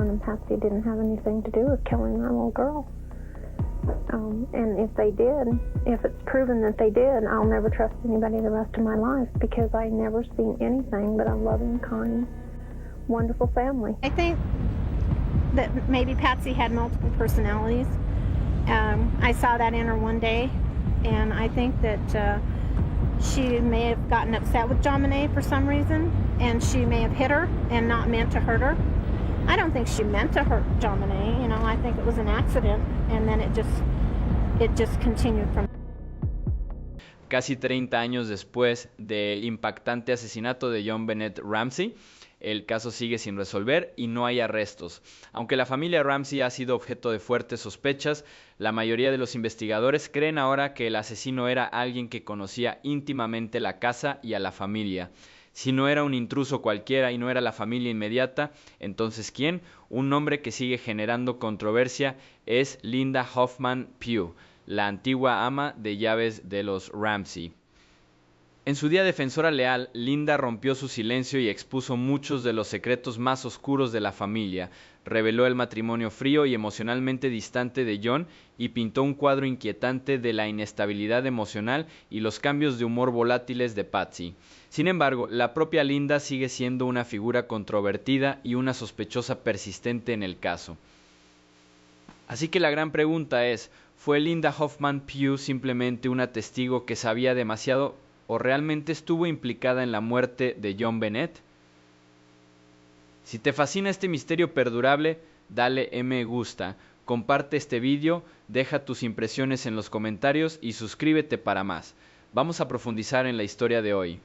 John and Patsy didn't have anything to do with killing my little girl. And if they did, if it's proven that they did, I'll never trust anybody the rest of my life because I never seen anything but a loving, kind, wonderful family. I think that maybe Patsy had multiple personalities. I saw that in her one day, and I think that she may have gotten upset with JonBenét for some reason, and she may have hit her and not meant to hurt her. I don't think she meant to hurt JonBenét, you know, I think it was an accident, and then it just continued from. Casi 30 años después del impactante asesinato de JonBenét Ramsey, el caso sigue sin resolver y no hay arrestos. Aunque la familia Ramsey ha sido objeto de fuertes sospechas, la mayoría de los investigadores creen ahora que el asesino era alguien que conocía íntimamente la casa y a la familia. Si no era un intruso cualquiera y no era la familia inmediata, entonces ¿quién? Un nombre que sigue generando controversia es Linda Hoffman Pugh, la antigua ama de llaves de los Ramsey. En su día defensora leal, Linda rompió su silencio y expuso muchos de los secretos más oscuros de la familia, reveló el matrimonio frío y emocionalmente distante de John y pintó un cuadro inquietante de la inestabilidad emocional y los cambios de humor volátiles de Patsy. Sin embargo, la propia Linda sigue siendo una figura controvertida y una sospechosa persistente en el caso. Así que la gran pregunta es, ¿fue Linda Hoffman Pugh simplemente una testigo que sabía demasiado o realmente estuvo implicada en la muerte de JonBenét? Si te fascina este misterio perdurable, dale me gusta, comparte este vídeo, deja tus impresiones en los comentarios y suscríbete para más. Vamos a profundizar en la historia de hoy.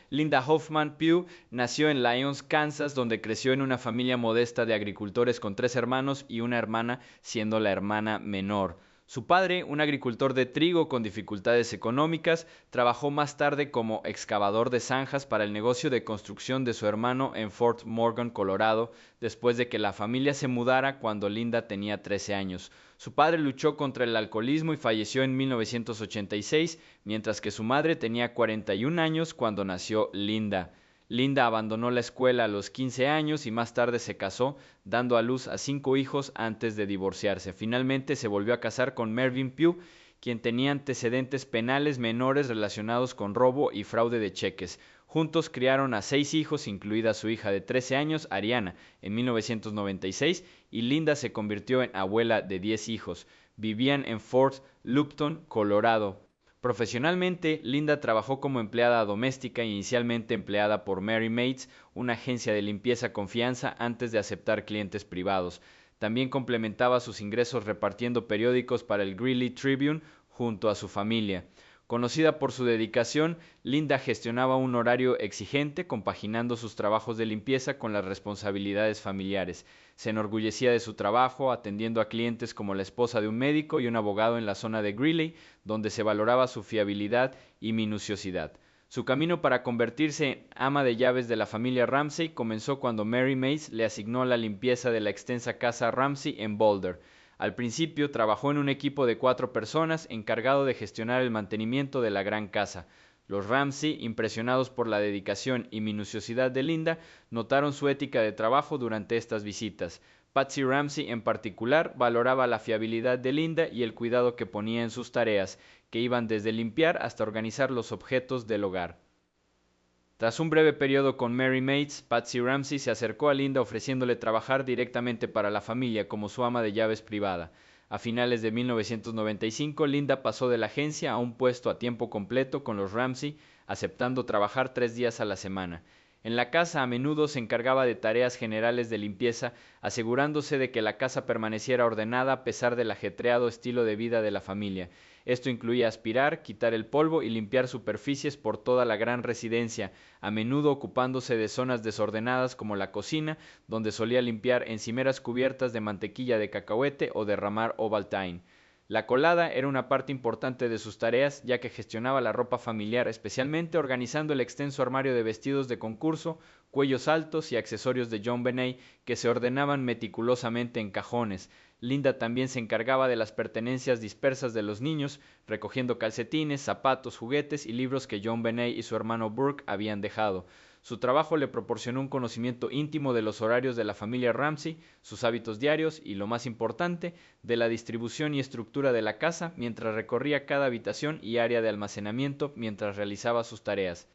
Linda Hoffman Pugh nació en Lyons, Kansas, donde creció en una familia modesta de agricultores con 3 hermanos y una hermana, siendo la hermana menor. Su padre, un agricultor de trigo con dificultades económicas, trabajó más tarde como excavador de zanjas para el negocio de construcción de su hermano en Fort Morgan, Colorado, después de que la familia se mudara cuando Linda tenía 13 años. Su padre luchó contra el alcoholismo y falleció en 1986, mientras que su madre tenía 41 años cuando nació Linda. Linda abandonó la escuela a los 15 años y más tarde se casó, dando a luz a 5 hijos antes de divorciarse. Finalmente se volvió a casar con Mervyn Pugh, quien tenía antecedentes penales menores relacionados con robo y fraude de cheques. Juntos criaron a 6 hijos, incluida su hija de 13 años, Ariana, en 1996, y Linda se convirtió en abuela de 10 hijos. Vivían en Fort Lupton, Colorado. Profesionalmente, Linda trabajó como empleada doméstica, inicialmente empleada por Mary Maids, una agencia de limpieza confianza, antes de aceptar clientes privados. También complementaba sus ingresos repartiendo periódicos para el Greeley Tribune junto a su familia. Conocida por su dedicación, Linda gestionaba un horario exigente, compaginando sus trabajos de limpieza con las responsabilidades familiares. Se enorgullecía de su trabajo, atendiendo a clientes como la esposa de un médico y un abogado en la zona de Greeley, donde se valoraba su fiabilidad y minuciosidad. Su camino para convertirse en ama de llaves de la familia Ramsey comenzó cuando Mary Mays le asignó la limpieza de la extensa casa Ramsey en Boulder. Al principio trabajó en un equipo de 4 personas encargado de gestionar el mantenimiento de la gran casa. Los Ramsey, impresionados por la dedicación y minuciosidad de Linda, notaron su ética de trabajo durante estas visitas. Patsy Ramsey en particular valoraba la fiabilidad de Linda y el cuidado que ponía en sus tareas, que iban desde limpiar hasta organizar los objetos del hogar. Tras un breve periodo con Mary Maids, Patsy Ramsey se acercó a Linda ofreciéndole trabajar directamente para la familia como su ama de llaves privada. A finales de 1995, Linda pasó de la agencia a un puesto a tiempo completo con los Ramsey, aceptando trabajar 3 días a la semana. En la casa a menudo se encargaba de tareas generales de limpieza, asegurándose de que la casa permaneciera ordenada a pesar del ajetreado estilo de vida de la familia. Esto incluía aspirar, quitar el polvo y limpiar superficies por toda la gran residencia, a menudo ocupándose de zonas desordenadas como la cocina, donde solía limpiar encimeras cubiertas de mantequilla de cacahuete o derramar Ovaltine. La colada era una parte importante de sus tareas, ya que gestionaba la ropa familiar, especialmente organizando el extenso armario de vestidos de concurso, cuellos altos y accesorios de JonBenét que se ordenaban meticulosamente en cajones. Linda también se encargaba de las pertenencias dispersas de los niños, recogiendo calcetines, zapatos, juguetes y libros que JonBenét y su hermano Burke habían dejado. Su trabajo le proporcionó un conocimiento íntimo de los horarios de la familia Ramsey, sus hábitos diarios y, lo más importante, de la distribución y estructura de la casa mientras recorría cada habitación y área de almacenamiento mientras realizaba sus tareas.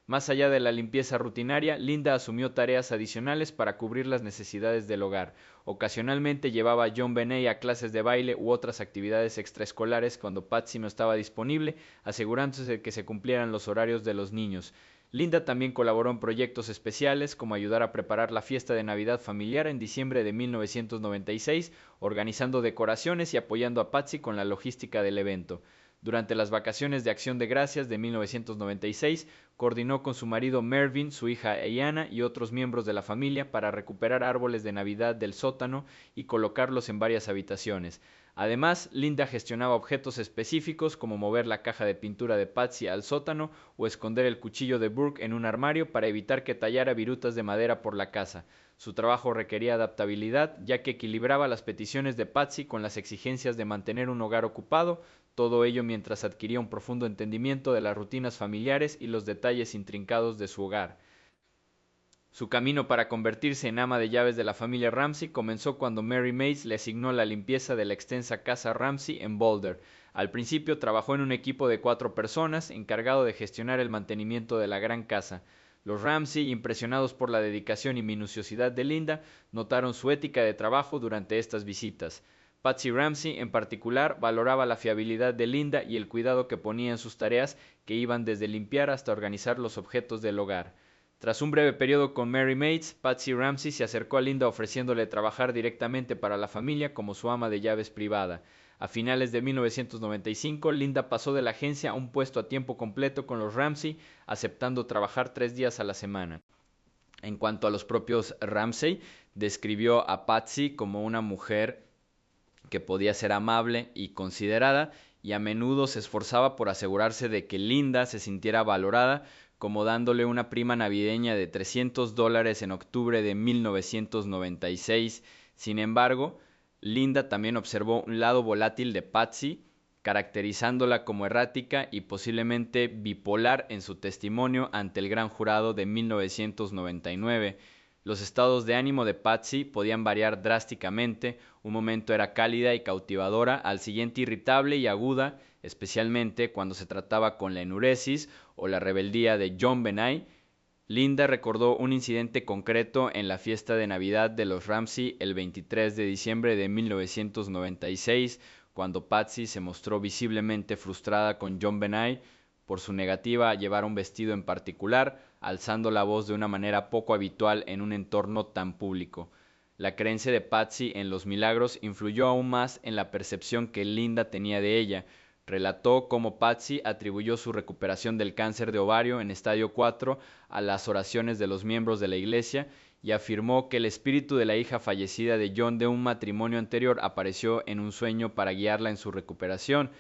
Más allá de la limpieza rutinaria, Linda asumió tareas adicionales para cubrir las necesidades del hogar. Ocasionalmente llevaba a John Benet a clases de baile u otras actividades extraescolares cuando Patsy no estaba disponible, asegurándose de que se cumplieran los horarios de los niños. Linda también colaboró en proyectos especiales como ayudar a preparar la fiesta de Navidad familiar en diciembre de 1996, organizando decoraciones y apoyando a Patsy con la logística del evento. Durante las vacaciones de Acción de Gracias de 1996, coordinó con su marido Mervyn, su hija Ayanna y otros miembros de la familia para recuperar árboles de Navidad del sótano y colocarlos en varias habitaciones. Además, Linda gestionaba objetos específicos como mover la caja de pintura de Patsy al sótano o esconder el cuchillo de Burke en un armario para evitar que tallara virutas de madera por la casa. Su trabajo requería adaptabilidad, ya que equilibraba las peticiones de Patsy con las exigencias de mantener un hogar ocupado, todo ello mientras adquiría un profundo entendimiento de las rutinas familiares y los detalles intrincados de su hogar. Su camino para convertirse en ama de llaves de la familia Ramsey comenzó cuando Mary Mays le asignó la limpieza de la extensa casa Ramsey en Boulder. Al principio trabajó en un equipo de 4 personas encargado de gestionar el mantenimiento de la gran casa. Los Ramsey, impresionados por la dedicación y minuciosidad de Linda, notaron su ética de trabajo durante estas visitas. Patsy Ramsey, en particular, valoraba la fiabilidad de Linda y el cuidado que ponía en sus tareas, que iban desde limpiar hasta organizar los objetos del hogar. Tras un breve periodo con Mary Mays, Patsy Ramsey se acercó a Linda ofreciéndole trabajar directamente para la familia como su ama de llaves privada. A finales de 1995, Linda pasó de la agencia a un puesto a tiempo completo con los Ramsey, aceptando trabajar 3 días a la semana. En cuanto a los propios Ramsey, describió a Patsy como una mujer que podía ser amable y considerada, y a menudo se esforzaba por asegurarse de que Linda se sintiera valorada, como dándole una prima navideña de $300 en octubre de 1996. Sin embargo, Linda también observó un lado volátil de Patsy, caracterizándola como errática y posiblemente bipolar en su testimonio ante el gran jurado de 1999. Los estados de ánimo de Patsy podían variar drásticamente. Un momento era cálida y cautivadora, al siguiente irritable y aguda, especialmente cuando se trataba con la enuresis o la rebeldía de John Benet. Linda recordó un incidente concreto en la fiesta de Navidad de los Ramsey el 23 de diciembre de 1996, cuando Patsy se mostró visiblemente frustrada con John Benet por su negativa a llevar un vestido en particular, alzando la voz de una manera poco habitual en un entorno tan público. La creencia de Patsy en los milagros influyó aún más en la percepción que Linda tenía de ella. Relató cómo Patsy atribuyó su recuperación del cáncer de ovario en estadio 4 a las oraciones de los miembros de la iglesia y afirmó que el espíritu de la hija fallecida de John de un matrimonio anterior apareció en un sueño para guiarla en su recuperación.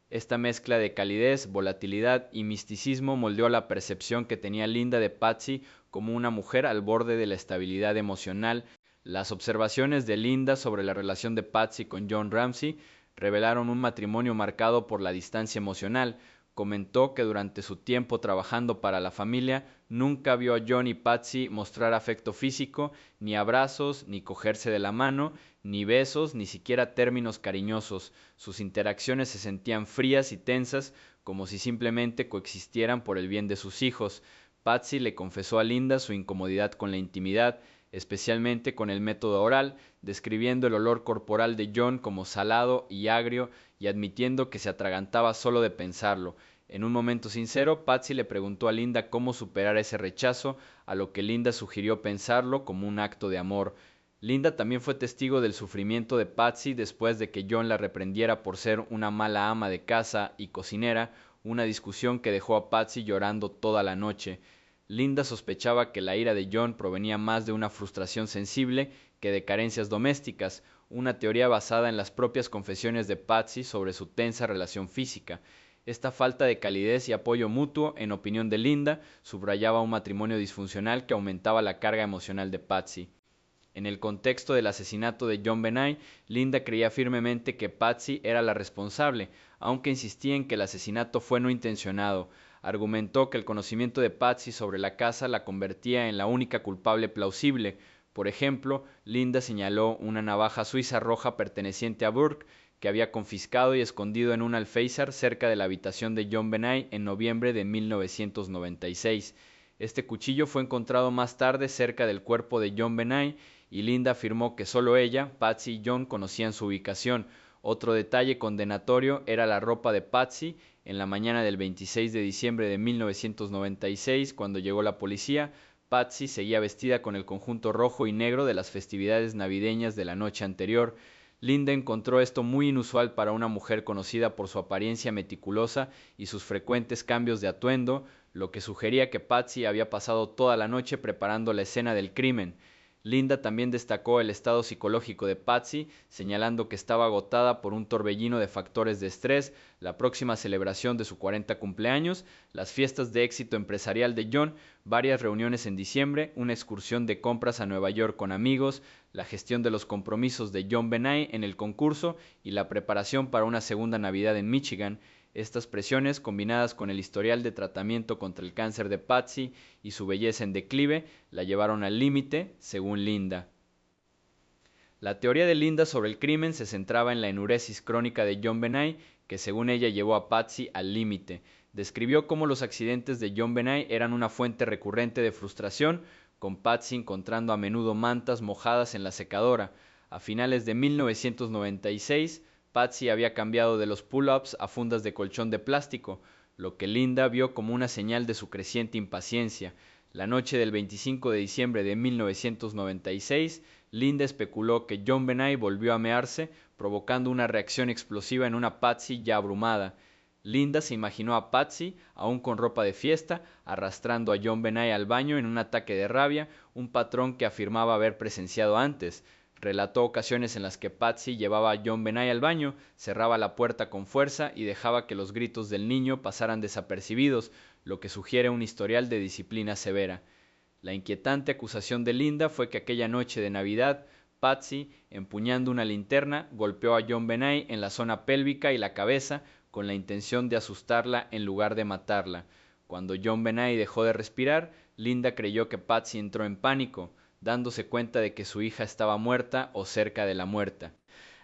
Esta mezcla de calidez, volatilidad y misticismo moldeó la percepción que tenía Linda de Patsy como una mujer al borde de la estabilidad emocional. Las observaciones de Linda sobre la relación de Patsy con John Ramsey revelaron un matrimonio marcado por la distancia emocional. Comentó que durante su tiempo trabajando para la familia nunca vio a John y Patsy mostrar afecto físico, ni abrazos, ni cogerse de la mano, ni besos, ni siquiera términos cariñosos. Sus interacciones se sentían frías y tensas, como si simplemente coexistieran por el bien de sus hijos. Patsy le confesó a Linda su incomodidad con la intimidad, especialmente con el método oral, describiendo el olor corporal de John como salado y agrio y admitiendo que se atragantaba solo de pensarlo. En un momento sincero, Patsy le preguntó a Linda cómo superar ese rechazo, a lo que Linda sugirió pensarlo como un acto de amor. Linda también fue testigo del sufrimiento de Patsy después de que John la reprendiera por ser una mala ama de casa y cocinera, una discusión que dejó a Patsy llorando toda la noche. Linda sospechaba que la ira de John provenía más de una frustración sensible que de carencias domésticas, una teoría basada en las propias confesiones de Patsy sobre su tensa relación física. Esta falta de calidez y apoyo mutuo, en opinión de Linda, subrayaba un matrimonio disfuncional que aumentaba la carga emocional de Patsy. En el contexto del asesinato de John Benet, Linda creía firmemente que Patsy era la responsable, aunque insistía en que el asesinato fue no intencionado. argumentó que el conocimiento de Patsy sobre la casa la convertía en la única culpable plausible. Por ejemplo, Linda señaló una navaja suiza roja perteneciente a Burke, que había confiscado y escondido en un alféizar cerca de la habitación de John Benet en noviembre de 1996. Este cuchillo fue encontrado más tarde cerca del cuerpo de John Benet y Linda afirmó que solo ella, Patsy y John conocían su ubicación. Otro detalle condenatorio era la ropa de Patsy. En la mañana del 26 de diciembre de 1996, cuando llegó la policía, Patsy seguía vestida con el conjunto rojo y negro de las festividades navideñas de la noche anterior. Linda encontró esto muy inusual para una mujer conocida por su apariencia meticulosa y sus frecuentes cambios de atuendo, lo que sugería que Patsy había pasado toda la noche preparando la escena del crimen. Linda también destacó el estado psicológico de Patsy, señalando que estaba agotada por un torbellino de factores de estrés, la próxima celebración de su 40 cumpleaños, las fiestas de éxito empresarial de John, varias reuniones en diciembre, una excursión de compras a Nueva York con amigos, la gestión de los compromisos de John Benet en el concurso y la preparación para una segunda Navidad en Michigan. Estas presiones, combinadas con el historial de tratamiento contra el cáncer de Patsy y su belleza en declive, la llevaron al límite, según Linda. La teoría de Linda sobre el crimen se centraba en la enuresis crónica de John Benet, que según ella llevó a Patsy al límite. Describió cómo los accidentes de John Benet eran una fuente recurrente de frustración, con Patsy encontrando a menudo mantas mojadas en la secadora. A finales de 1996, Patsy había cambiado de los pull-ups a fundas de colchón de plástico, lo que Linda vio como una señal de su creciente impaciencia. La noche del 25 de diciembre de 1996, Linda especuló que John Benet volvió a mearse, provocando una reacción explosiva en una Patsy ya abrumada. Linda se imaginó a Patsy, aún con ropa de fiesta, arrastrando a John Benet al baño en un ataque de rabia, un patrón que afirmaba haber presenciado antes. Relató ocasiones en las que Patsy llevaba a John Benet al baño, cerraba la puerta con fuerza y dejaba que los gritos del niño pasaran desapercibidos, lo que sugiere un historial de disciplina severa. La inquietante acusación de Linda fue que aquella noche de Navidad, Patsy, empuñando una linterna, golpeó a John Benet en la zona pélvica y la cabeza con la intención de asustarla en lugar de matarla. Cuando John Benet dejó de respirar, Linda creyó que Patsy entró en pánico, dándose cuenta de que su hija estaba muerta o cerca de la muerte.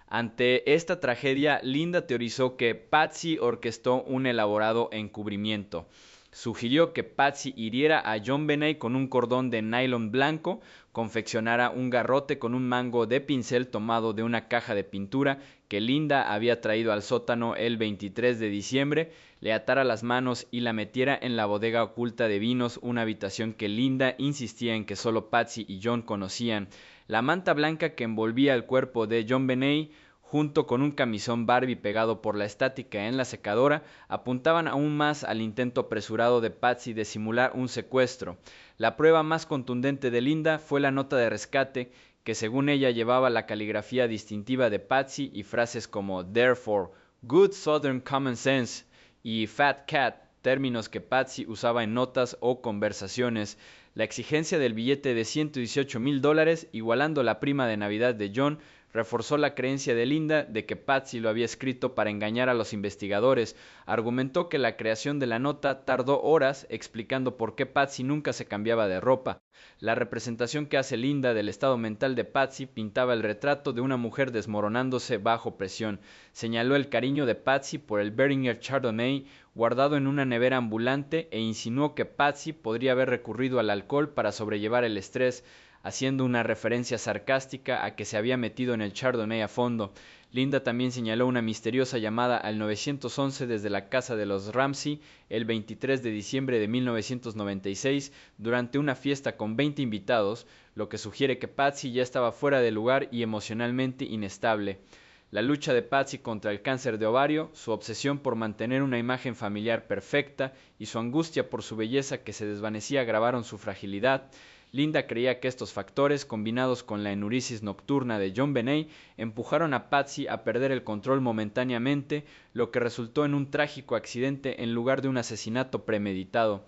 Ante esta tragedia, Linda teorizó que Patsy orquestó un elaborado encubrimiento. Sugirió que Patsy hiriera a John Benet con un cordón de nylon blanco, confeccionara un garrote con un mango de pincel tomado de una caja de pintura que Linda había traído al sótano el 23 de diciembre, le atara las manos y la metiera en la bodega oculta de vinos, una habitación que Linda insistía en que solo Patsy y John conocían. La manta blanca que envolvía el cuerpo de John Benet, junto con un camisón Barbie pegado por la estática en la secadora, apuntaban aún más al intento apresurado de Patsy de simular un secuestro. La prueba más contundente de Linda fue la nota de rescate, que según ella llevaba la caligrafía distintiva de Patsy y frases como "therefore", "good southern common sense" y "fat cat", términos que Patsy usaba en notas o conversaciones. La exigencia del billete de $118,000, igualando la prima de Navidad de John, reforzó la creencia de Linda de que Patsy lo había escrito para engañar a los investigadores. Argumentó que la creación de la nota tardó horas, explicando por qué Patsy nunca se cambiaba de ropa. La representación que hace Linda del estado mental de Patsy pintaba el retrato de una mujer desmoronándose bajo presión. Señaló el cariño de Patsy por el Beringer Chardonnay guardado en una nevera ambulante e insinuó que Patsy podría haber recurrido al alcohol para sobrellevar el estrés, haciendo una referencia sarcástica a que se había metido en el Chardonnay a fondo. Linda también señaló una misteriosa llamada al 911 desde la casa de los Ramsey el 23 de diciembre de 1996 durante una fiesta con 20 invitados, lo que sugiere que Patsy ya estaba fuera de lugar y emocionalmente inestable. La lucha de Patsy contra el cáncer de ovario, su obsesión por mantener una imagen familiar perfecta y su angustia por su belleza que se desvanecía agravaron su fragilidad. Linda creía que estos factores, combinados con la enuresis nocturna de John Benet, empujaron a Patsy a perder el control momentáneamente, lo que resultó en un trágico accidente en lugar de un asesinato premeditado.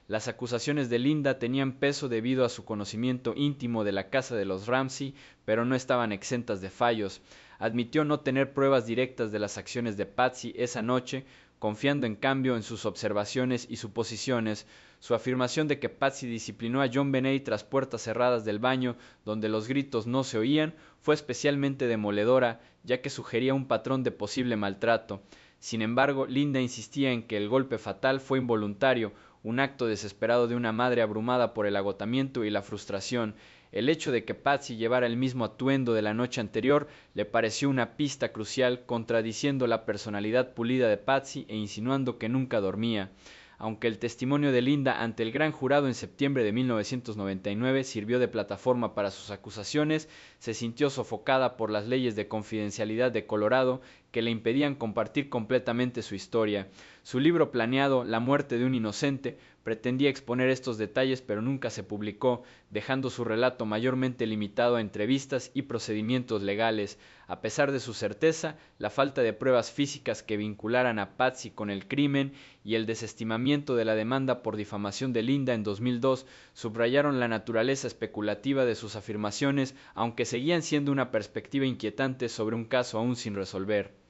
Las acusaciones de Linda tenían peso debido a su conocimiento íntimo de la casa de los Ramsey, pero no estaban exentas de fallos. Admitió no tener pruebas directas de las acciones de Patsy esa noche, confiando en cambio en sus observaciones y suposiciones. Su afirmación de que Patsy disciplinó a JonBenét tras puertas cerradas del baño, donde los gritos no se oían, fue especialmente demoledora, ya que sugería un patrón de posible maltrato. Sin embargo, Linda insistía en que el golpe fatal fue involuntario, un acto desesperado de una madre abrumada por el agotamiento y la frustración. El hecho de que Patsy llevara el mismo atuendo de la noche anterior le pareció una pista crucial, contradiciendo la personalidad pulida de Patsy e insinuando que nunca dormía. Aunque el testimonio de Linda ante el gran jurado en septiembre de 1999 sirvió de plataforma para sus acusaciones, se sintió sofocada por las leyes de confidencialidad de Colorado que le impedían compartir completamente su historia. Su libro planeado, La muerte de un inocente, pretendía exponer estos detalles, pero nunca se publicó, dejando su relato mayormente limitado a entrevistas y procedimientos legales. A pesar de su certeza, la falta de pruebas físicas que vincularan a Patsy con el crimen y el desestimamiento de la demanda por difamación de Linda en 2002 subrayaron la naturaleza especulativa de sus afirmaciones, aunque seguían siendo una perspectiva inquietante sobre un caso aún sin resolver.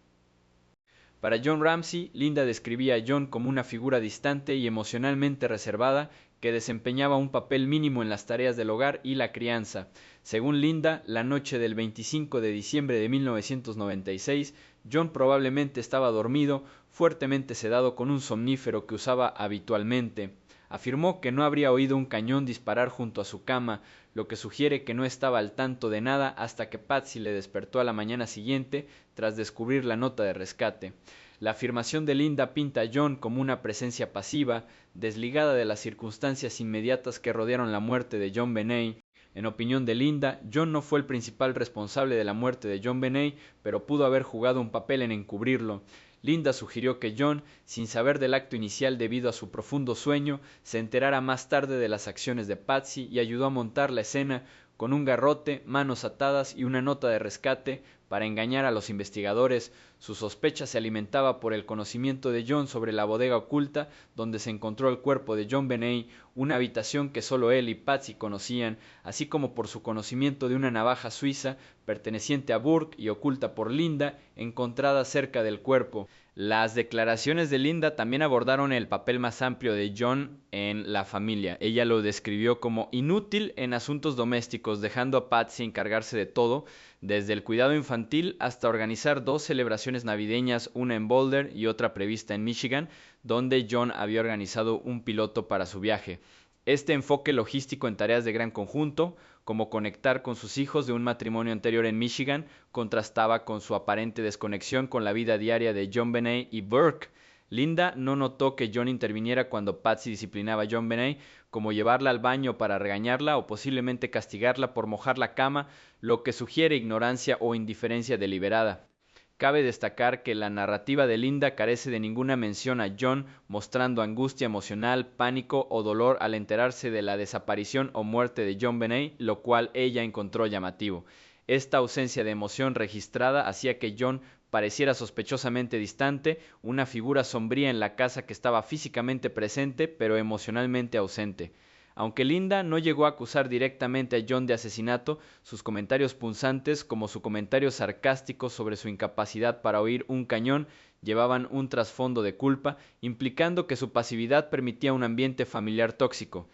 Para John Ramsey, Linda describía a John como una figura distante y emocionalmente reservada que desempeñaba un papel mínimo en las tareas del hogar y la crianza. Según Linda, la noche del 25 de diciembre de 1996, John probablemente estaba dormido, fuertemente sedado con un somnífero que usaba habitualmente. Afirmó que no habría oído un cañón disparar junto a su cama, lo que sugiere que no estaba al tanto de nada hasta que Patsy le despertó a la mañana siguiente tras descubrir la nota de rescate. La afirmación de Linda pinta a John como una presencia pasiva, desligada de las circunstancias inmediatas que rodearon la muerte de JonBenét. En opinión de Linda, John no fue el principal responsable de la muerte de JonBenét, pero pudo haber jugado un papel en encubrirlo. Linda sugirió que John, sin saber del acto inicial debido a su profundo sueño, se enterara más tarde de las acciones de Patsy y ayudó a montar la escena con un garrote, manos atadas y una nota de rescate para engañar a los investigadores. Su sospecha se alimentaba por el conocimiento de John sobre la bodega oculta donde se encontró el cuerpo de JonBenét, una habitación que solo él y Patsy conocían, así como por su conocimiento de una navaja suiza perteneciente a Burke y oculta por Linda, encontrada cerca del cuerpo. Las declaraciones de Linda también abordaron el papel más amplio de John en la familia. Ella lo describió como inútil en asuntos domésticos, dejando a Patsy encargarse de todo, desde el cuidado infantil hasta organizar 2 celebraciones navideñas, una en Boulder y otra prevista en Michigan, donde John había organizado un piloto para su viaje. Este enfoque logístico en tareas de gran conjunto, como conectar con sus hijos de un matrimonio anterior en Michigan, contrastaba con su aparente desconexión con la vida diaria de JonBenét y Burke. Linda no notó que John interviniera cuando Patsy disciplinaba a JonBenét, como llevarla al baño para regañarla o posiblemente castigarla por mojar la cama, lo que sugiere ignorancia o indiferencia deliberada. Cabe destacar que la narrativa de Linda carece de ninguna mención a John mostrando angustia emocional, pánico o dolor al enterarse de la desaparición o muerte de JonBenét, lo cual ella encontró llamativo. Esta ausencia de emoción registrada hacía que John pareciera sospechosamente distante, una figura sombría en la casa que estaba físicamente presente pero emocionalmente ausente. Aunque Linda no llegó a acusar directamente a John de asesinato, sus comentarios punzantes, como su comentario sarcástico sobre su incapacidad para oír un cañón, llevaban un trasfondo de culpa, implicando que su pasividad permitía un ambiente familiar tóxico.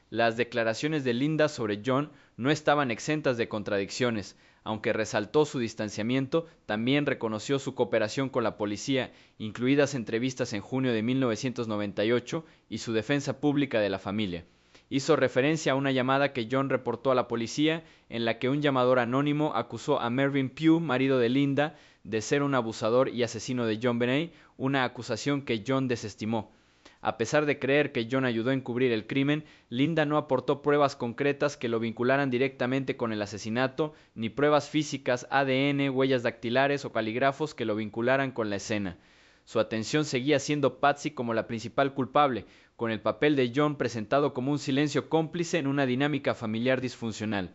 Las declaraciones de Linda sobre John no estaban exentas de contradicciones. Aunque resaltó su distanciamiento, también reconoció su cooperación con la policía, incluidas entrevistas en junio de 1998 y su defensa pública de la familia. Hizo referencia a una llamada que John reportó a la policía, en la que un llamador anónimo acusó a Mervyn Pugh, marido de Linda, de ser un abusador y asesino de JonBenét, una acusación que John desestimó. A pesar de creer que John ayudó a encubrir el crimen, Linda no aportó pruebas concretas que lo vincularan directamente con el asesinato, ni pruebas físicas, ADN, huellas dactilares o calígrafos que lo vincularan con la escena. Su atención seguía siendo Patsy como la principal culpable, con el papel de John presentado como un silencio cómplice en una dinámica familiar disfuncional.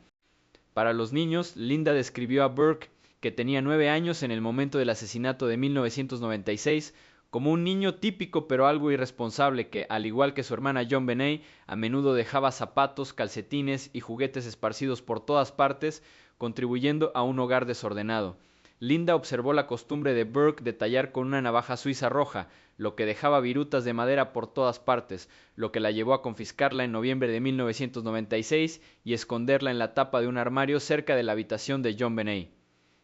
Para los niños, Linda describió a Burke, que tenía 9 años en el momento del asesinato de 1996, como un niño típico pero algo irresponsable que, al igual que su hermana JonBenét, a menudo dejaba zapatos, calcetines y juguetes esparcidos por todas partes, contribuyendo a un hogar desordenado. Linda observó la costumbre de Burke de tallar con una navaja suiza roja, lo que dejaba virutas de madera por todas partes, lo que la llevó a confiscarla en noviembre de 1996 y esconderla en la tapa de un armario cerca de la habitación de JonBenét.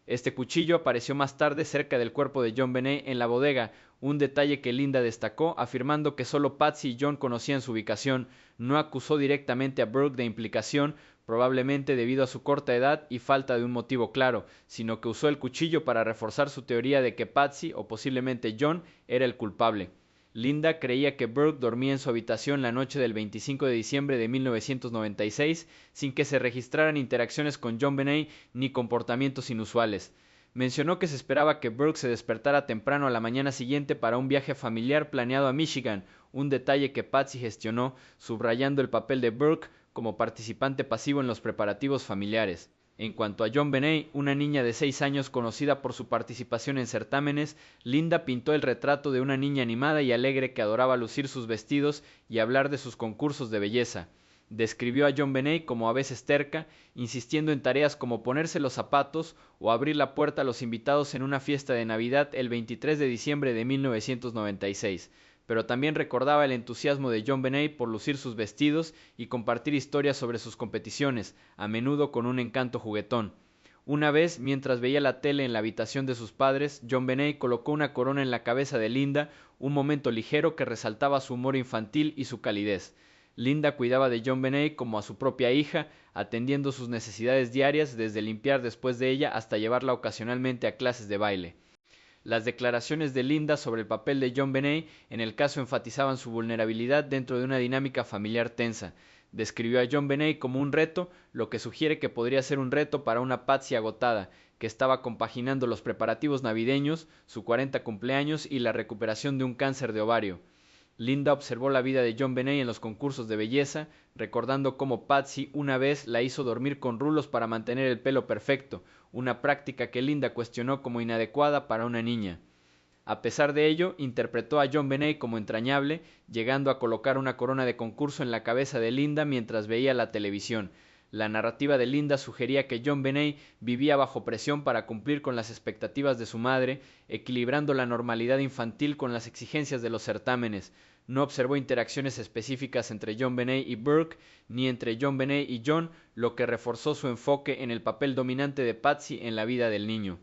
Este cuchillo apareció más tarde cerca del cuerpo de JonBenét en la bodega, un detalle que Linda destacó, afirmando que solo Patsy y John conocían su ubicación. No acusó directamente a Burke de implicación, probablemente debido a su corta edad y falta de un motivo claro, sino que usó el cuchillo para reforzar su teoría de que Patsy, o posiblemente John, era el culpable. Linda creía que Burke dormía en su habitación la noche del 25 de diciembre de 1996 sin que se registraran interacciones con JonBenét ni comportamientos inusuales. Mencionó que se esperaba que Burke se despertara temprano a la mañana siguiente para un viaje familiar planeado a Michigan, un detalle que Patsy gestionó, subrayando el papel de Burke como participante pasivo en los preparativos familiares. En cuanto a JonBenét, una niña de 6 años conocida por su participación en certámenes, Linda pintó el retrato de una niña animada y alegre que adoraba lucir sus vestidos y hablar de sus concursos de belleza. Describió a JonBenét como a veces terca, insistiendo en tareas como ponerse los zapatos o abrir la puerta a los invitados en una fiesta de Navidad el 23 de diciembre de 1996. Pero también recordaba el entusiasmo de JonBenét por lucir sus vestidos y compartir historias sobre sus competiciones, a menudo con un encanto juguetón. Una vez, mientras veía la tele en la habitación de sus padres, JonBenét colocó una corona en la cabeza de Linda, un momento ligero que resaltaba su humor infantil y su calidez. Linda cuidaba de JonBenét como a su propia hija, atendiendo sus necesidades diarias, desde limpiar después de ella hasta llevarla ocasionalmente a clases de baile. Las declaraciones de Linda sobre el papel de JonBenét en el caso enfatizaban su vulnerabilidad dentro de una dinámica familiar tensa. Describió a JonBenét como un reto, lo que sugiere que podría ser un reto para una Patsy agotada, que estaba compaginando los preparativos navideños, su 40 cumpleaños y la recuperación de un cáncer de ovario. Linda observó la vida de JonBenét en los concursos de belleza, recordando cómo Patsy una vez la hizo dormir con rulos para mantener el pelo perfecto, una práctica que Linda cuestionó como inadecuada para una niña. A pesar de ello, interpretó a JonBenét como entrañable, llegando a colocar una corona de concurso en la cabeza de Linda mientras veía la televisión. La narrativa de Linda sugería que JonBenét vivía bajo presión para cumplir con las expectativas de su madre, equilibrando la normalidad infantil con las exigencias de los certámenes. No observó interacciones específicas entre JonBenét y Burke, ni entre JonBenét y John, lo que reforzó su enfoque en el papel dominante de Patsy en la vida del niño.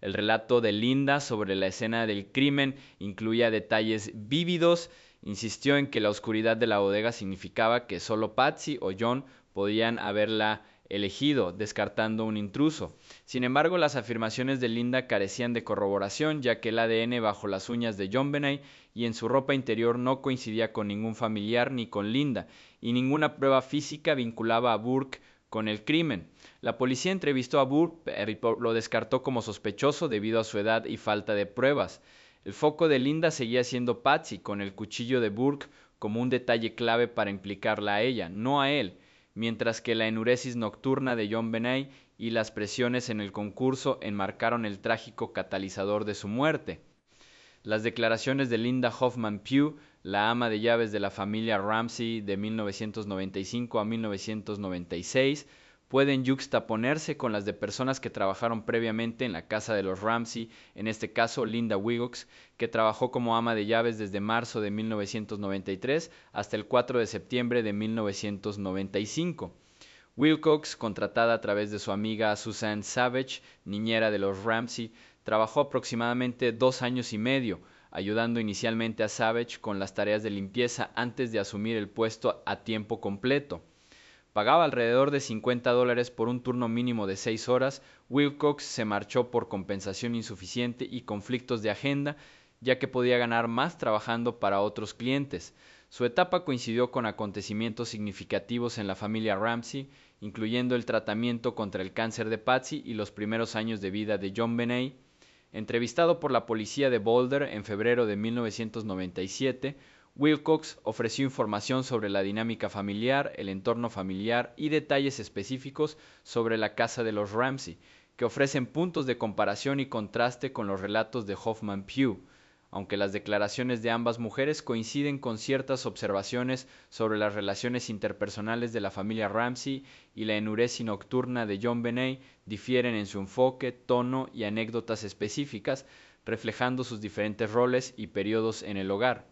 El relato de Linda sobre la escena del crimen incluía detalles vívidos. Insistió en que la oscuridad de la bodega significaba que solo Patsy o John podían haberla elegido, descartando un intruso. Sin embargo, las afirmaciones de Linda carecían de corroboración, ya que el ADN bajo las uñas de JonBenét y en su ropa interior no coincidía con ningún familiar ni con Linda, y ninguna prueba física vinculaba a Burke con el crimen. La policía entrevistó a Burke, pero lo descartó como sospechoso debido a su edad y falta de pruebas. El foco de Linda seguía siendo Patsy, con el cuchillo de Burke como un detalle clave para implicarla a ella, no a él, mientras que la enuresis nocturna de JonBenét y las presiones en el concurso enmarcaron el trágico catalizador de su muerte. Las declaraciones de Linda Hoffman Pugh, la ama de llaves de la familia Ramsey de 1995 a 1996, pueden yuxtaponerse con las de personas que trabajaron previamente en la casa de los Ramsey, en este caso Linda Wilcox, que trabajó como ama de llaves desde marzo de 1993 hasta el 4 de septiembre de 1995. Wilcox, contratada a través de su amiga Suzanne Savage, niñera de los Ramsey, trabajó aproximadamente 2 años y medio, ayudando inicialmente a Savage con las tareas de limpieza antes de asumir el puesto a tiempo completo. Pagaba alrededor de $50 por un turno mínimo de 6 horas. Wilcox se marchó por compensación insuficiente y conflictos de agenda, ya que podía ganar más trabajando para otros clientes. Su etapa coincidió con acontecimientos significativos en la familia Ramsey, incluyendo el tratamiento contra el cáncer de Patsy y los primeros años de vida de JonBenét. Entrevistado por la policía de Boulder en febrero de 1997, Wilcox ofreció información sobre la dinámica familiar, el entorno familiar y detalles específicos sobre la casa de los Ramsey, que ofrecen puntos de comparación y contraste con los relatos de Hoffman Pugh. aunque las declaraciones de ambas mujeres coinciden con ciertas observaciones sobre las relaciones interpersonales de la familia Ramsey y la enuresis nocturna de JonBenét difieren en su enfoque, tono y anécdotas específicas, reflejando sus diferentes roles y periodos en el hogar.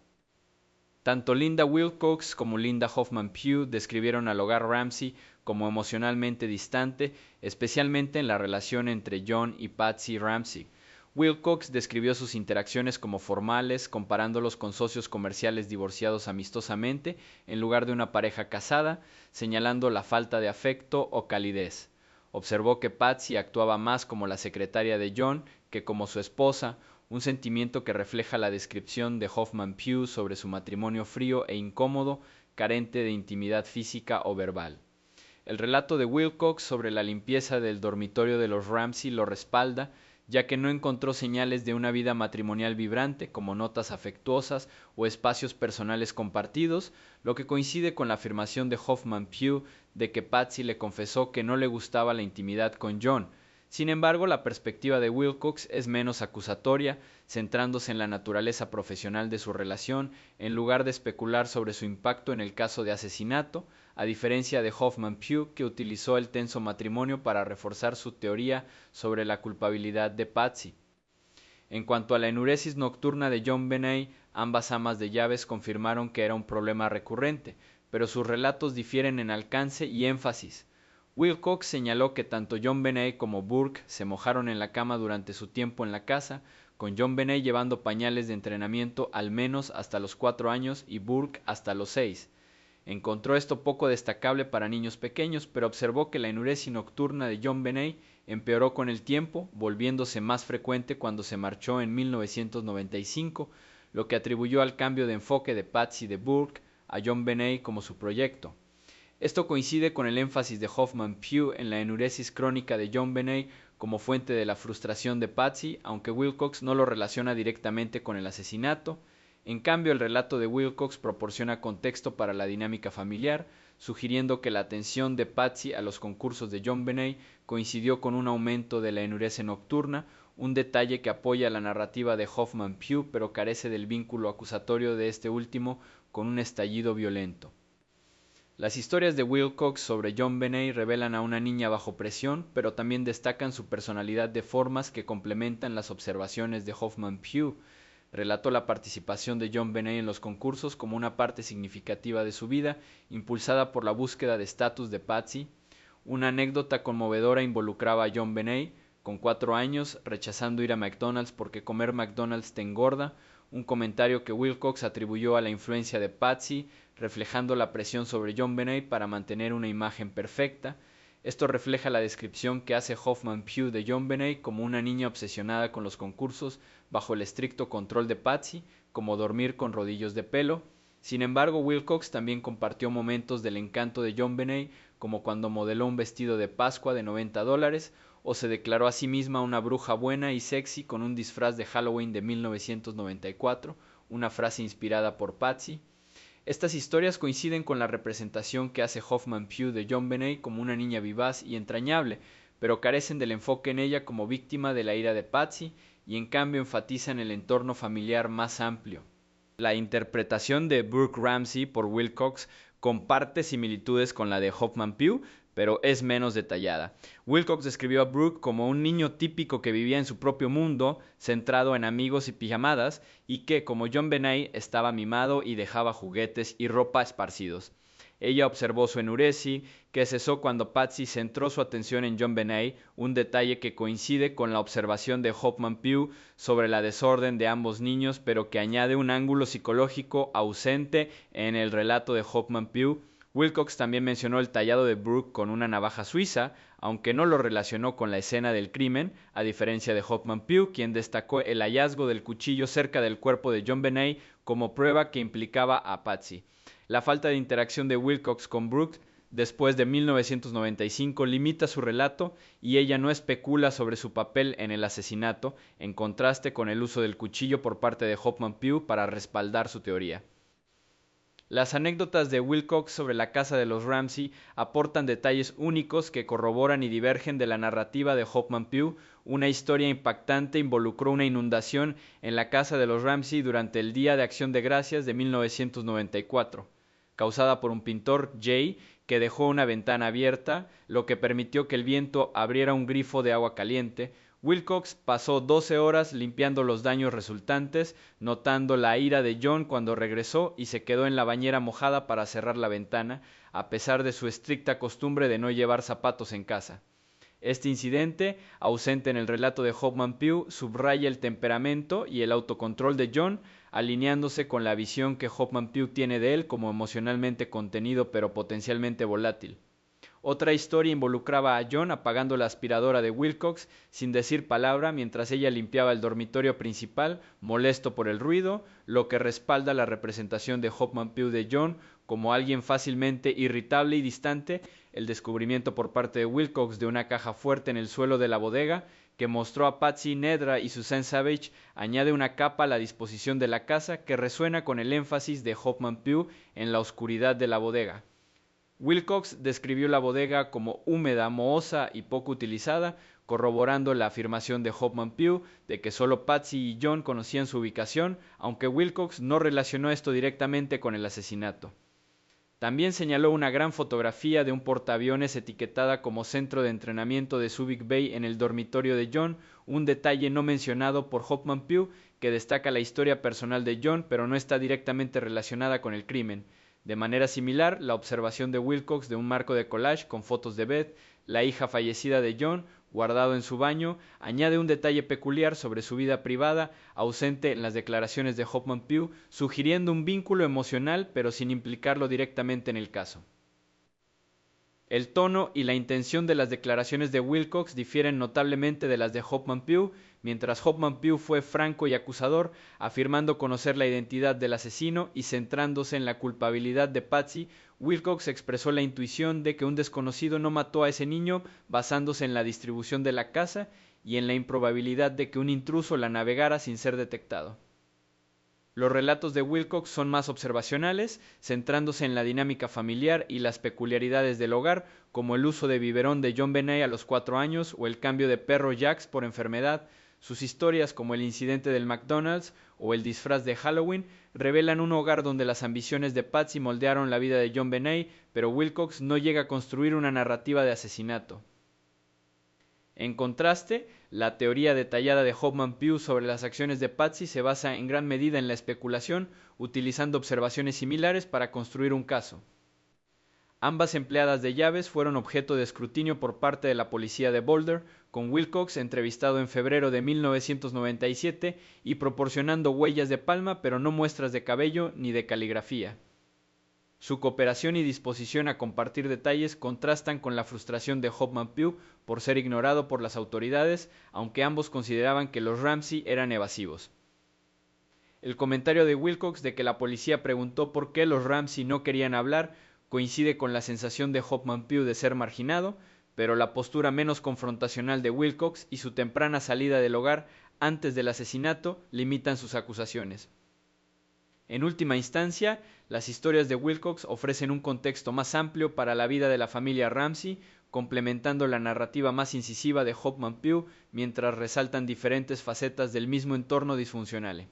Tanto Linda Wilcox como Linda Hoffman Pugh describieron al hogar Ramsey como emocionalmente distante, especialmente en la relación entre John y Patsy Ramsey. Wilcox describió sus interacciones como formales, comparándolos con socios comerciales divorciados amistosamente en lugar de una pareja casada, señalando la falta de afecto o calidez. Observó que Patsy actuaba más como la secretaria de John que como su esposa, un sentimiento que refleja la descripción de Hoffman Pugh sobre su matrimonio frío e incómodo, carente de intimidad física o verbal. El relato de Wilcox sobre la limpieza del dormitorio de los Ramsey lo respalda, ya que no encontró señales de una vida matrimonial vibrante como notas afectuosas o espacios personales compartidos, lo que coincide con la afirmación de Hoffman Pugh de que Patsy le confesó que no le gustaba la intimidad con John. Sin embargo, la perspectiva de Wilcox es menos acusatoria, centrándose en la naturaleza profesional de su relación, en lugar de especular sobre su impacto en el caso de asesinato, a diferencia de Hoffman Pugh, que utilizó el tenso matrimonio para reforzar su teoría sobre la culpabilidad de Patsy. En cuanto a la enuresis nocturna de JonBenét, ambas amas de llaves confirmaron que era un problema recurrente, pero sus relatos difieren en alcance y énfasis. Wilcox señaló que tanto JonBenét como Burke se mojaron en la cama durante su tiempo en la casa, con JonBenét llevando pañales de entrenamiento al menos hasta los 4 años y Burke hasta los 6. Encontró esto poco destacable para niños pequeños, pero observó que la enuresis nocturna de JonBenét empeoró con el tiempo, volviéndose más frecuente cuando se marchó en 1995, lo que atribuyó al cambio de enfoque de Patsy de Burke a JonBenét como su proyecto. Esto coincide con el énfasis de Hoffman Pugh en la enuresis crónica de JonBenét como fuente de la frustración de Patsy, aunque Wilcox no lo relaciona directamente con el asesinato. En cambio, el relato de Wilcox proporciona contexto para la dinámica familiar, sugiriendo que la atención de Patsy a los concursos de JonBenét coincidió con un aumento de la enuresis nocturna, un detalle que apoya la narrativa de Hoffman Pugh, pero carece del vínculo acusatorio de este último con un estallido violento. Las historias de Wilcox sobre JonBenét revelan a una niña bajo presión, pero también destacan su personalidad de formas que complementan las observaciones de Hoffman Pugh. Relató la participación de JonBenét en los concursos como una parte significativa de su vida, impulsada por la búsqueda de estatus de Patsy. Una anécdota conmovedora involucraba a JonBenét, con 4 años, rechazando ir a McDonald's porque comer McDonald's te engorda, un comentario que Wilcox atribuyó a la influencia de Patsy, reflejando la presión sobre JonBenét para mantener una imagen perfecta. Esto refleja la descripción que hace Hoffman Pugh de JonBenét como una niña obsesionada con los concursos bajo el estricto control de Patsy, como dormir con rodillos de pelo. Sin embargo, Wilcox también compartió momentos del encanto de JonBenét, como cuando modeló un vestido de Pascua de $90 o se declaró a sí misma una bruja buena y sexy con un disfraz de Halloween de 1994, una frase inspirada por Patsy. Estas historias coinciden con la representación que hace Hoffman Pugh de JonBenét como una niña vivaz y entrañable, pero carecen del enfoque en ella como víctima de la ira de Patsy y en cambio enfatizan el entorno familiar más amplio. La interpretación de Burke Ramsey por Wilcox comparte similitudes con la de Hoffman Pugh, pero es menos detallada. Wilcox describió a Brooke como un niño típico que vivía en su propio mundo, centrado en amigos y pijamadas, y que, como JonBenét, estaba mimado y dejaba juguetes y ropa esparcidos. Ella observó su enuresis, que cesó cuando Patsy centró su atención en JonBenét, un detalle que coincide con la observación de Hoffman Pugh sobre la desorden de ambos niños, pero que añade un ángulo psicológico ausente en el relato de Hoffman Pugh. Wilcox también mencionó el tallado de Brooke con una navaja suiza, aunque no lo relacionó con la escena del crimen, a diferencia de Hoffman Pugh, quien destacó el hallazgo del cuchillo cerca del cuerpo de JonBenét como prueba que implicaba a Patsy. La falta de interacción de Wilcox con Brooke después de 1995 limita su relato y ella no especula sobre su papel en el asesinato, en contraste con el uso del cuchillo por parte de Hoffman Pugh para respaldar su teoría. Las anécdotas de Wilcox sobre la casa de los Ramsey aportan detalles únicos que corroboran y divergen de la narrativa de Hoffman Pugh. Una historia impactante involucró una inundación en la casa de los Ramsey durante el Día de Acción de Gracias de 1994, causada por un pintor, Jay, que dejó una ventana abierta, lo que permitió que el viento abriera un grifo de agua caliente. Wilcox pasó 12 horas limpiando los daños resultantes, notando la ira de John cuando regresó y se quedó en la bañera mojada para cerrar la ventana, a pesar de su estricta costumbre de no llevar zapatos en casa. Este incidente, ausente en el relato de Hoffman Pugh, subraya el temperamento y el autocontrol de John, alineándose con la visión que Hoffman Pugh tiene de él como emocionalmente contenido pero potencialmente volátil. Otra historia involucraba a John apagando la aspiradora de Wilcox sin decir palabra mientras ella limpiaba el dormitorio principal, molesto por el ruido, lo que respalda la representación de Hoffman Pugh de John como alguien fácilmente irritable y distante. El descubrimiento por parte de Wilcox de una caja fuerte en el suelo de la bodega que mostró a Patsy Nedra y Suzanne Savage añade una capa a la disposición de la casa que resuena con el énfasis de Hoffman Pugh en la oscuridad de la bodega. Wilcox describió la bodega como húmeda, mohosa y poco utilizada, corroborando la afirmación de Hoffman Pugh de que solo Patsy y John conocían su ubicación, aunque Wilcox no relacionó esto directamente con el asesinato. También señaló una gran fotografía de un portaaviones etiquetada como centro de entrenamiento de Subic Bay en el dormitorio de John, un detalle no mencionado por Hoffman Pugh que destaca la historia personal de John pero no está directamente relacionada con el crimen. De manera similar, la observación de Wilcox de un marco de collage con fotos de Beth, la hija fallecida de John, guardado en su baño, añade un detalle peculiar sobre su vida privada, ausente en las declaraciones de Hoffman Pugh, sugiriendo un vínculo emocional pero sin implicarlo directamente en el caso. El tono y la intención de las declaraciones de Wilcox difieren notablemente de las de Hoffman Pugh, mientras Hoffman Pugh fue franco y acusador, afirmando conocer la identidad del asesino y centrándose en la culpabilidad de Patsy. Wilcox expresó la intuición de que un desconocido no mató a ese niño basándose en la distribución de la casa y en la improbabilidad de que un intruso la navegara sin ser detectado. Los relatos de Wilcox son más observacionales, centrándose en la dinámica familiar y las peculiaridades del hogar, como el uso de biberón de John Benet a los 4 años o el cambio de perro Jax por enfermedad. Sus historias, como el incidente del McDonald's o el disfraz de Halloween, revelan un hogar donde las ambiciones de Patsy moldearon la vida de John Benet, pero Wilcox no llega a construir una narrativa de asesinato. En contraste, la teoría detallada de Hoffman Pugh sobre las acciones de Patsy se basa en gran medida en la especulación, utilizando observaciones similares para construir un caso. Ambas empleadas de llaves fueron objeto de escrutinio por parte de la policía de Boulder, con Wilcox entrevistado en febrero de 1997 y proporcionando huellas de palma pero no muestras de cabello ni de caligrafía. Su cooperación y disposición a compartir detalles contrastan con la frustración de Hoffman Pugh por ser ignorado por las autoridades, aunque ambos consideraban que los Ramsey eran evasivos. El comentario de Wilcox de que la policía preguntó por qué los Ramsey no querían hablar coincide con la sensación de Hoffman Pugh de ser marginado, pero la postura menos confrontacional de Wilcox y su temprana salida del hogar antes del asesinato limitan sus acusaciones. En última instancia, las historias de Wilcox ofrecen un contexto más amplio para la vida de la familia Ramsey, complementando la narrativa más incisiva de Hoffman Pugh, mientras resaltan diferentes facetas del mismo entorno disfuncional.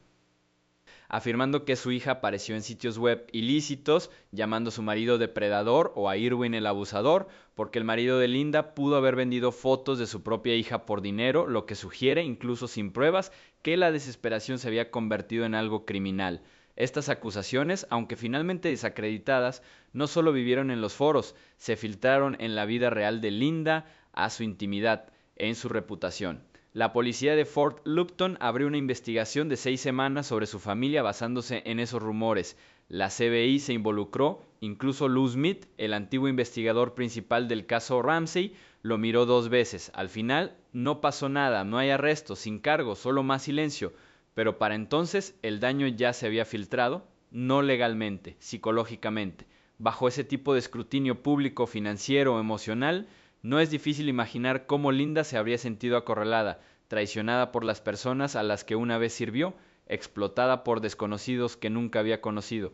Afirmando que su hija apareció en sitios web ilícitos, llamando a su marido depredador o a Irwin el abusador, porque el marido de Linda pudo haber vendido fotos de su propia hija por dinero, lo que sugiere, incluso sin pruebas, que la desesperación se había convertido en algo criminal. Estas acusaciones, aunque finalmente desacreditadas, no solo vivieron en los foros, se filtraron en la vida real de Linda, a su intimidad, en su reputación. La policía de Fort Lupton abrió una investigación de 6 semanas sobre su familia basándose en esos rumores. La FBI se involucró, incluso Lou Smith, el antiguo investigador principal del caso Ramsey, lo miró 2 veces. Al final, no pasó nada, no hay arrestos, sin cargos, solo más silencio. Pero para entonces el daño ya se había filtrado, no legalmente, psicológicamente. Bajo ese tipo de escrutinio público, financiero o emocional, no es difícil imaginar cómo Linda se habría sentido acorralada, traicionada por las personas a las que una vez sirvió, explotada por desconocidos que nunca había conocido.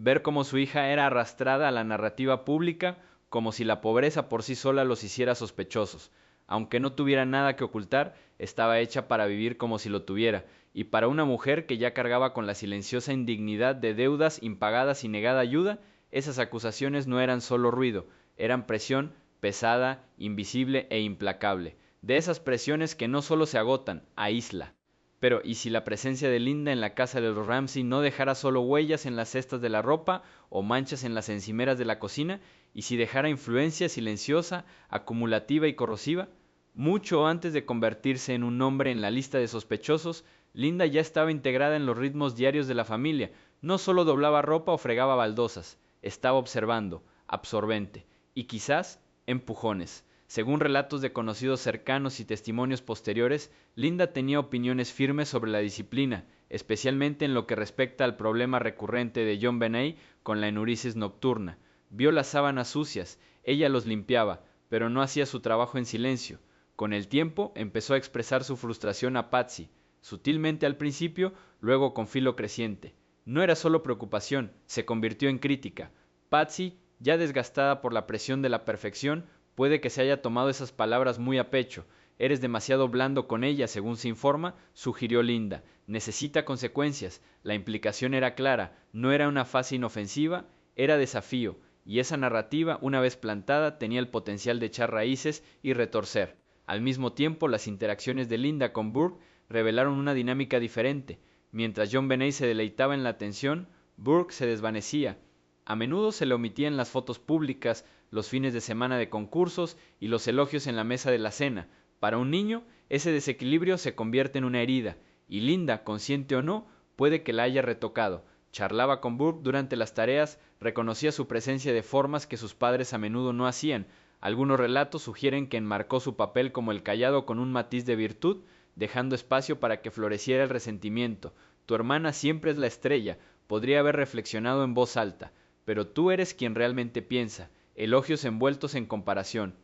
ver cómo su hija era arrastrada a la narrativa pública como si la pobreza por sí sola los hiciera sospechosos. Aunque no tuviera nada que ocultar, estaba hecha para vivir como si lo tuviera, y para una mujer que ya cargaba con la silenciosa indignidad de deudas impagadas y negada ayuda, esas acusaciones no eran solo ruido, eran presión pesada, invisible e implacable, de esas presiones que no solo se agotan, aísla. Pero, ¿y si la presencia de Linda en la casa de los Ramsey no dejara solo huellas en las cestas de la ropa o manchas en las encimeras de la cocina? ¿Y si dejara influencia silenciosa, acumulativa y corrosiva? Mucho antes de convertirse en un nombre en la lista de sospechosos, Linda ya estaba integrada en los ritmos diarios de la familia. No solo doblaba ropa o fregaba baldosas, estaba observando, absorbente, y quizás empujones. Según relatos de conocidos cercanos y testimonios posteriores, Linda tenía opiniones firmes sobre la disciplina, especialmente en lo que respecta al problema recurrente de John Benet con la enuresis nocturna. Vio las sábanas sucias, ella los limpiaba, pero no hacía su trabajo en silencio. Con el tiempo empezó a expresar su frustración a Patsy, sutilmente al principio, luego con filo creciente. No era solo preocupación, se convirtió en crítica. Patsy, ya desgastada por la presión de la perfección, puede que se haya tomado esas palabras muy a pecho. Eres demasiado blando con ella, según se informa, sugirió Linda. Necesita consecuencias. La implicación era clara, no era una fase inofensiva, era desafío, y esa narrativa, una vez plantada, tenía el potencial de echar raíces y retorcer. Al mismo tiempo, las interacciones de Linda con Burke revelaron una dinámica diferente. Mientras John Benet se deleitaba en la atención, Burke se desvanecía. A menudo se le omitían las fotos públicas, los fines de semana de concursos y los elogios en la mesa de la cena. Para un niño, ese desequilibrio se convierte en una herida, y Linda, consciente o no, puede que la haya retocado. Charlaba con Burke durante las tareas, reconocía su presencia de formas que sus padres a menudo no hacían. Algunos relatos sugieren que enmarcó su papel como el callado con un matiz de virtud, dejando espacio para que floreciera el resentimiento. Tu hermana siempre es la estrella, podría haber reflexionado en voz alta, pero tú eres quien realmente piensa. Elogios envueltos en comparación.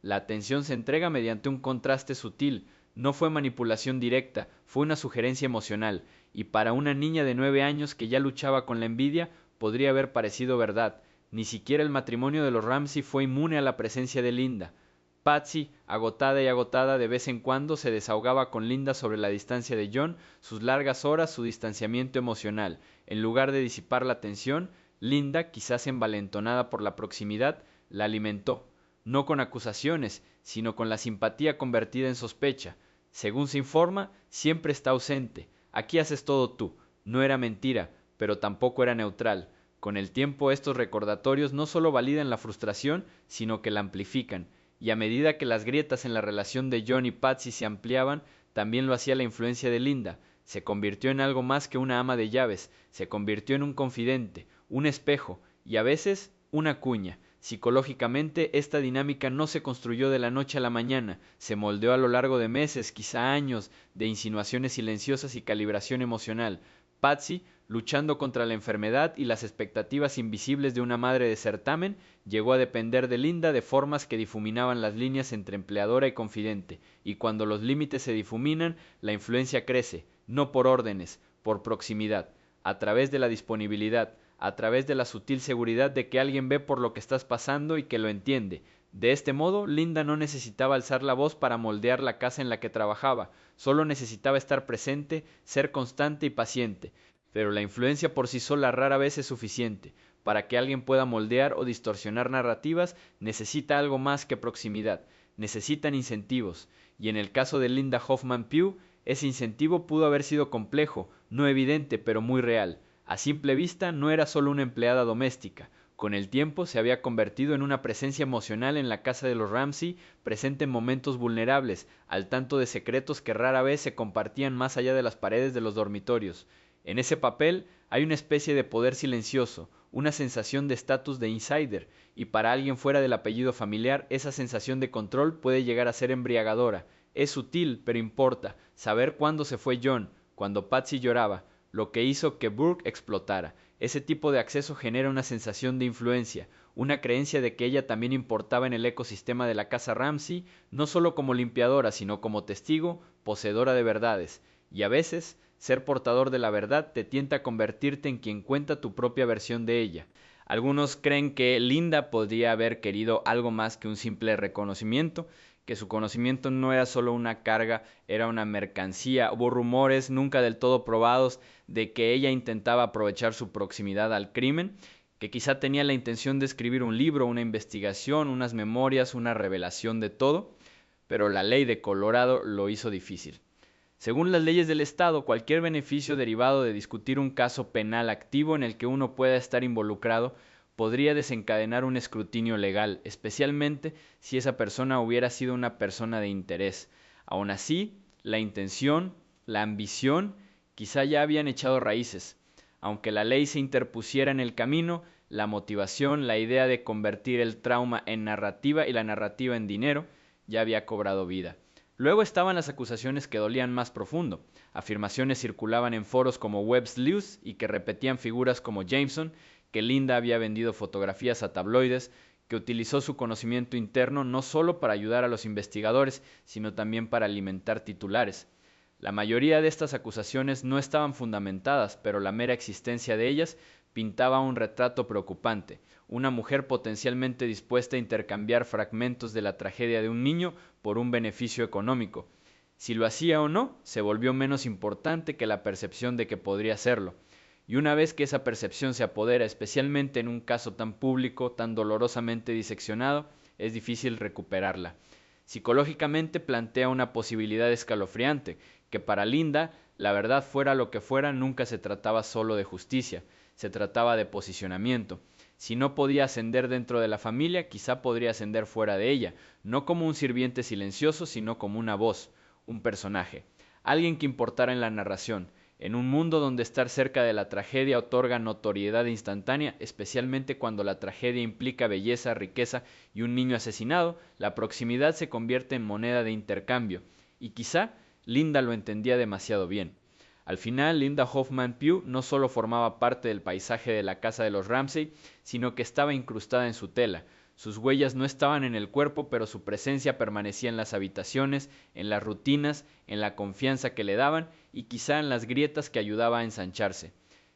La atención se entrega mediante un contraste sutil, no fue manipulación directa, fue una sugerencia emocional, y para una niña de 9 años que ya luchaba con la envidia, podría haber parecido verdad. Ni siquiera el matrimonio de los Ramsey fue inmune a la presencia de Linda. Patsy, agotada y agotada, de vez en cuando se desahogaba con Linda sobre la distancia de John, sus largas horas, su distanciamiento emocional. En lugar de disipar la tensión, Linda, quizás envalentonada por la proximidad, la alimentó, no con acusaciones, sino con la simpatía convertida en sospecha. Según se informa, siempre está ausente. Aquí haces todo tú. No era mentira, pero tampoco era neutral. Con el tiempo estos recordatorios no solo validan la frustración, sino que la amplifican, y a medida que las grietas en la relación de John y Patsy se ampliaban, también lo hacía la influencia de Linda. Se convirtió en algo más que una ama de llaves, se convirtió en un confidente, un espejo, y a veces una cuña. Psicológicamente, esta dinámica no se construyó de la noche a la mañana, se moldeó a lo largo de meses, quizá años, de insinuaciones silenciosas y calibración emocional. Patsy, luchando contra la enfermedad y las expectativas invisibles de una madre de certamen, llegó a depender de Linda de formas que difuminaban las líneas entre empleadora y confidente, y cuando los límites se difuminan, la influencia crece, no por órdenes, por proximidad, a través de la disponibilidad, a través de la sutil seguridad de que alguien ve por lo que estás pasando y que lo entiende. De este modo, Linda no necesitaba alzar la voz para moldear la casa en la que trabajaba, solo necesitaba estar presente, ser constante y paciente. Pero la influencia por sí sola rara vez es suficiente. Para que alguien pueda moldear o distorsionar narrativas, necesita algo más que proximidad, necesitan incentivos, y en el caso de Linda Hoffman Pugh, ese incentivo pudo haber sido complejo, no evidente, pero muy real. A simple vista no era solo una empleada doméstica. Con el tiempo se había convertido en una presencia emocional en la casa de los Ramsey, presente en momentos vulnerables, al tanto de secretos que rara vez se compartían más allá de las paredes de los dormitorios. En ese papel hay una especie de poder silencioso, una sensación de estatus de insider, y para alguien fuera del apellido familiar esa sensación de control puede llegar a ser embriagadora. Es sutil, pero importa, saber cuándo se fue John, cuando Patsy lloraba, lo que hizo que Burke explotara. Ese tipo de acceso genera una sensación de influencia, una creencia de que ella también importaba en el ecosistema de la casa Ramsey, no solo como limpiadora, sino como testigo, poseedora de verdades. Y a veces, ser portador de la verdad te tienta a convertirte en quien cuenta tu propia versión de ella. Algunos creen que Linda podría haber querido algo más que un simple reconocimiento, que su conocimiento no era solo una carga, era una mercancía. Hubo rumores nunca del todo probados de que ella intentaba aprovechar su proximidad al crimen, que quizá tenía la intención de escribir un libro, una investigación, unas memorias, una revelación de todo, pero la ley de Colorado lo hizo difícil. Según las leyes del estado, cualquier beneficio derivado de discutir un caso penal activo en el que uno pueda estar involucrado podría desencadenar un escrutinio legal, especialmente si esa persona hubiera sido una persona de interés. Aún así, la intención, la ambición, quizá ya habían echado raíces. Aunque la ley se interpusiera en el camino, la motivación, la idea de convertir el trauma en narrativa y la narrativa en dinero, ya había cobrado vida. Luego estaban las acusaciones que dolían más profundo. Afirmaciones circulaban en foros como Webb's News y que repetían figuras como Jameson, que Linda había vendido fotografías a tabloides, que utilizó su conocimiento interno no solo para ayudar a los investigadores, sino también para alimentar titulares. La mayoría de estas acusaciones no estaban fundamentadas, pero la mera existencia de ellas pintaba un retrato preocupante, una mujer potencialmente dispuesta a intercambiar fragmentos de la tragedia de un niño por un beneficio económico. Si lo hacía o no, se volvió menos importante que la percepción de que podría hacerlo. Y una vez que esa percepción se apodera, especialmente en un caso tan público, tan dolorosamente diseccionado, es difícil recuperarla. Psicológicamente plantea una posibilidad escalofriante, que para Linda, la verdad fuera lo que fuera, nunca se trataba solo de justicia, se trataba de posicionamiento. Si no podía ascender dentro de la familia, quizá podría ascender fuera de ella, no como un sirviente silencioso, sino como una voz, un personaje, alguien que importara en la narración. En un mundo donde estar cerca de la tragedia otorga notoriedad instantánea, especialmente cuando la tragedia implica belleza, riqueza y un niño asesinado, la proximidad se convierte en moneda de intercambio, y quizá Linda lo entendía demasiado bien. Al final, Linda Hoffman Pugh no solo formaba parte del paisaje de la casa de los Ramsey, sino que estaba incrustada en su tela. Sus huellas no estaban en el cuerpo, pero su presencia permanecía en las habitaciones, en las rutinas, en la confianza que le daban y quizá en las grietas que ayudaba a ensancharse.